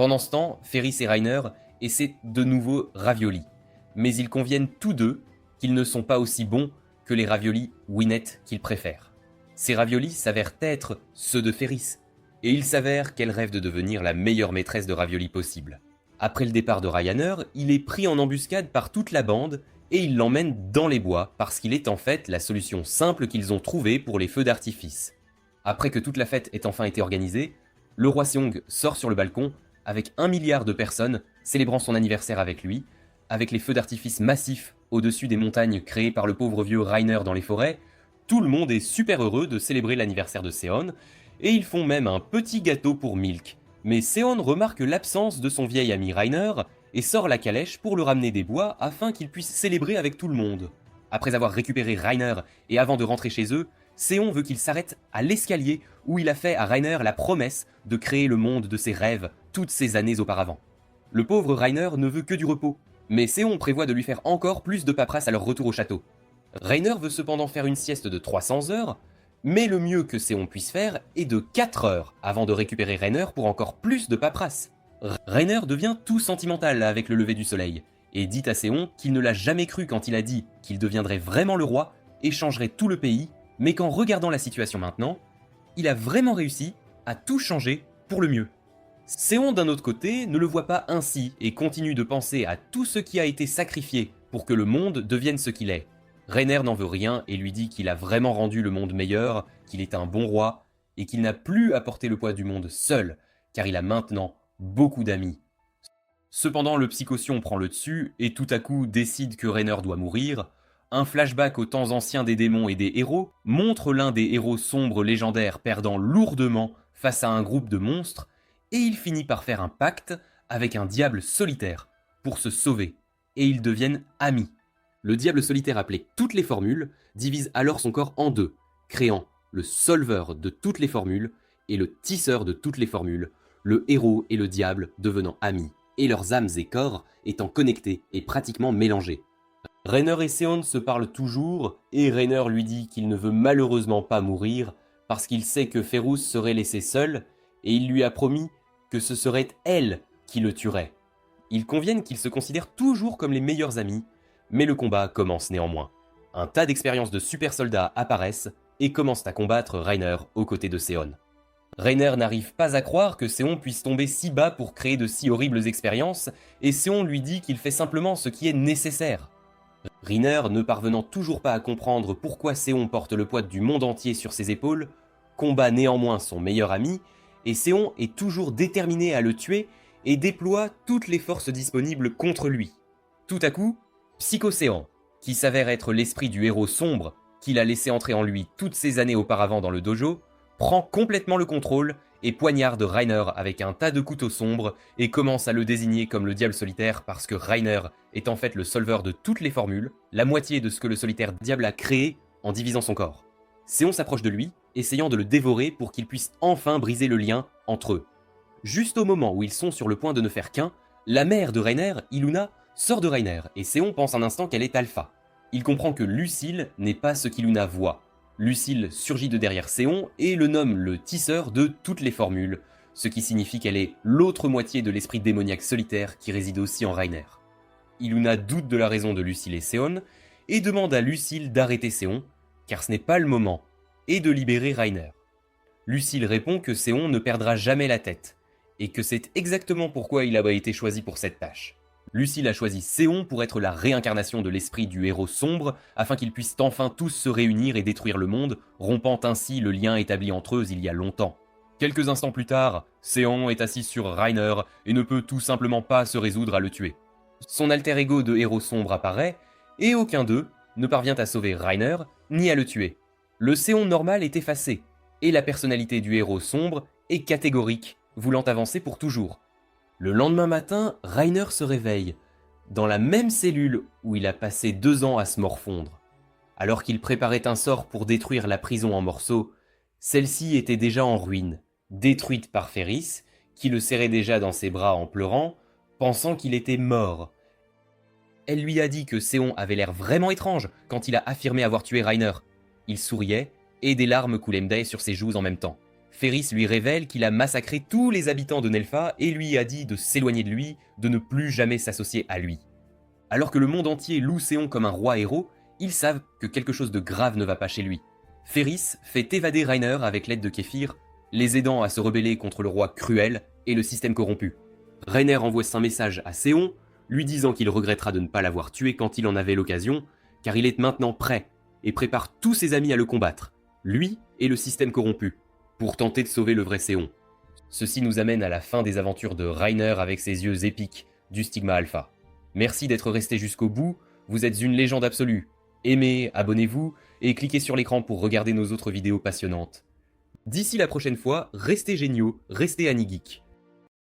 Pendant ce temps, Ferris et Reiner essaient de nouveaux raviolis, mais ils conviennent tous deux qu'ils ne sont pas aussi bons que les raviolis Winnet qu'ils préfèrent. Ces raviolis s'avèrent être ceux de Ferris, et il s'avère qu'elle rêve de devenir la meilleure maîtresse de raviolis possible. Après le départ de Ryanair, il est pris en embuscade par toute la bande et il l'emmène dans les bois parce qu'il est en fait la solution simple qu'ils ont trouvée pour les feux d'artifice. Après que toute la fête ait enfin été organisée, le roi Seong sort sur le balcon avec 1 milliard de personnes célébrant son anniversaire avec lui, avec les feux d'artifice massifs au-dessus des montagnes créées par le pauvre vieux Reiner dans les forêts. Tout le monde est super heureux de célébrer l'anniversaire de Seon, et ils font même un petit gâteau pour Milk. Mais Seon remarque l'absence de son vieil ami Reiner et sort la calèche pour le ramener des bois afin qu'il puisse célébrer avec tout le monde. Après avoir récupéré Reiner et avant de rentrer chez eux, Seon veut qu'il s'arrête à l'escalier où il a fait à Reiner la promesse de créer le monde de ses rêves toutes ces années auparavant. Le pauvre Reiner ne veut que du repos, mais Seon prévoit de lui faire encore plus de paperasse à leur retour au château. Reiner veut cependant faire une sieste de 300 heures, mais le mieux que Seon puisse faire est de 4 heures avant de récupérer Reiner pour encore plus de paperasse. Reiner devient tout sentimental avec le lever du soleil, et dit à Seon qu'il ne l'a jamais cru quand il a dit qu'il deviendrait vraiment le roi et changerait tout le pays, mais qu'en regardant la situation maintenant, il a vraiment réussi à tout changer pour le mieux. Seon d'un autre côté ne le voit pas ainsi et continue de penser à tout ce qui a été sacrifié pour que le monde devienne ce qu'il est. Reiner n'en veut rien et lui dit qu'il a vraiment rendu le monde meilleur, qu'il est un bon roi et qu'il n'a plus à porter le poids du monde seul, car il a maintenant beaucoup d'amis. Cependant, le psychosion prend le dessus et tout à coup décide que Reiner doit mourir. Un flashback aux temps anciens des démons et des héros montre l'un des héros sombres légendaires perdant lourdement face à un groupe de monstres, et il finit par faire un pacte avec un diable solitaire pour se sauver, et ils deviennent amis. Le diable solitaire appelé toutes les formules divise alors son corps en deux, créant le solveur de toutes les formules et le tisseur de toutes les formules, le héros et le diable devenant amis, et leurs âmes et corps étant connectés et pratiquement mélangés. Reiner et Seon se parlent toujours, et Reiner lui dit qu'il ne veut malheureusement pas mourir, parce qu'il sait que Ferus serait laissé seul, et il lui a promis que ce serait elle qui le tuerait. Ils conviennent qu'ils se considèrent toujours comme les meilleurs amis, mais le combat commence néanmoins. Un tas d'expériences de super soldats apparaissent et commencent à combattre Reiner aux côtés de Seon. Reiner n'arrive pas à croire que Seon puisse tomber si bas pour créer de si horribles expériences, et Seon lui dit qu'il fait simplement ce qui est nécessaire. Reiner, ne parvenant toujours pas à comprendre pourquoi Seon porte le poids du monde entier sur ses épaules, combat néanmoins son meilleur ami, et Seon est toujours déterminé à le tuer et déploie toutes les forces disponibles contre lui. Tout à coup, Psycho-Seon, qui s'avère être l'esprit du héros sombre qu'il a laissé entrer en lui toutes ces années auparavant dans le dojo, prend complètement le contrôle et poignarde Reiner avec un tas de couteaux sombres et commence à le désigner comme le diable solitaire parce que Reiner est en fait le solveur de toutes les formules, la moitié de ce que le solitaire diable a créé en divisant son corps. Seon s'approche de lui, essayant de le dévorer pour qu'il puisse enfin briser le lien entre eux. Juste au moment où ils sont sur le point de ne faire qu'un, la mère de Reiner, Iluna, sort de Reiner et Seon pense un instant qu'elle est Alpha. Il comprend que Lucille n'est pas ce qu'Iluna voit. Lucille surgit de derrière Seon et le nomme le tisseur de toutes les formules, ce qui signifie qu'elle est l'autre moitié de l'esprit démoniaque solitaire qui réside aussi en Reiner. Iluna doute de la raison de Lucille et Seon et demande à Lucille d'arrêter Seon, car ce n'est pas le moment, et de libérer Reiner. Lucille répond que Seon ne perdra jamais la tête, et que c'est exactement pourquoi il a été choisi pour cette tâche. Lucille a choisi Seon pour être la réincarnation de l'esprit du héros sombre, afin qu'ils puissent enfin tous se réunir et détruire le monde, rompant ainsi le lien établi entre eux il y a longtemps. Quelques instants plus tard, Seon est assis sur Reiner et ne peut tout simplement pas se résoudre à le tuer. Son alter ego de héros sombre apparaît, et aucun d'eux ne parvient à sauver Reiner, ni à le tuer. Le Seon normal est effacé, et la personnalité du héros sombre est catégorique, voulant avancer pour toujours. Le lendemain matin, Reiner se réveille, dans la même cellule où il a passé 2 ans à se morfondre. Alors qu'il préparait un sort pour détruire la prison en morceaux, celle-ci était déjà en ruine, détruite par Ferris, qui le serrait déjà dans ses bras en pleurant, pensant qu'il était mort. Elle lui a dit que Seon avait l'air vraiment étrange quand il a affirmé avoir tué Reiner. Il souriait, et des larmes coulaient sur ses joues en même temps. Ferris lui révèle qu'il a massacré tous les habitants de Nelpha et lui a dit de s'éloigner de lui, de ne plus jamais s'associer à lui. Alors que le monde entier loue Séon comme un roi héros, ils savent que quelque chose de grave ne va pas chez lui. Ferris fait évader Reiner avec l'aide de Kéfir, les aidant à se rebeller contre le roi cruel et le système corrompu. Reiner envoie un message à Séon, lui disant qu'il regrettera de ne pas l'avoir tué quand il en avait l'occasion, car il est maintenant prêt et prépare tous ses amis à le combattre, lui et le système corrompu, pour tenter de sauver le vrai Séon. Ceci nous amène à la fin des aventures de Reiner avec ses yeux épiques du Stigma Alpha. Merci d'être resté jusqu'au bout, vous êtes une légende absolue. Aimez, abonnez-vous et cliquez sur l'écran pour regarder nos autres vidéos passionnantes. D'ici la prochaine fois, restez géniaux, restez Annie Geek.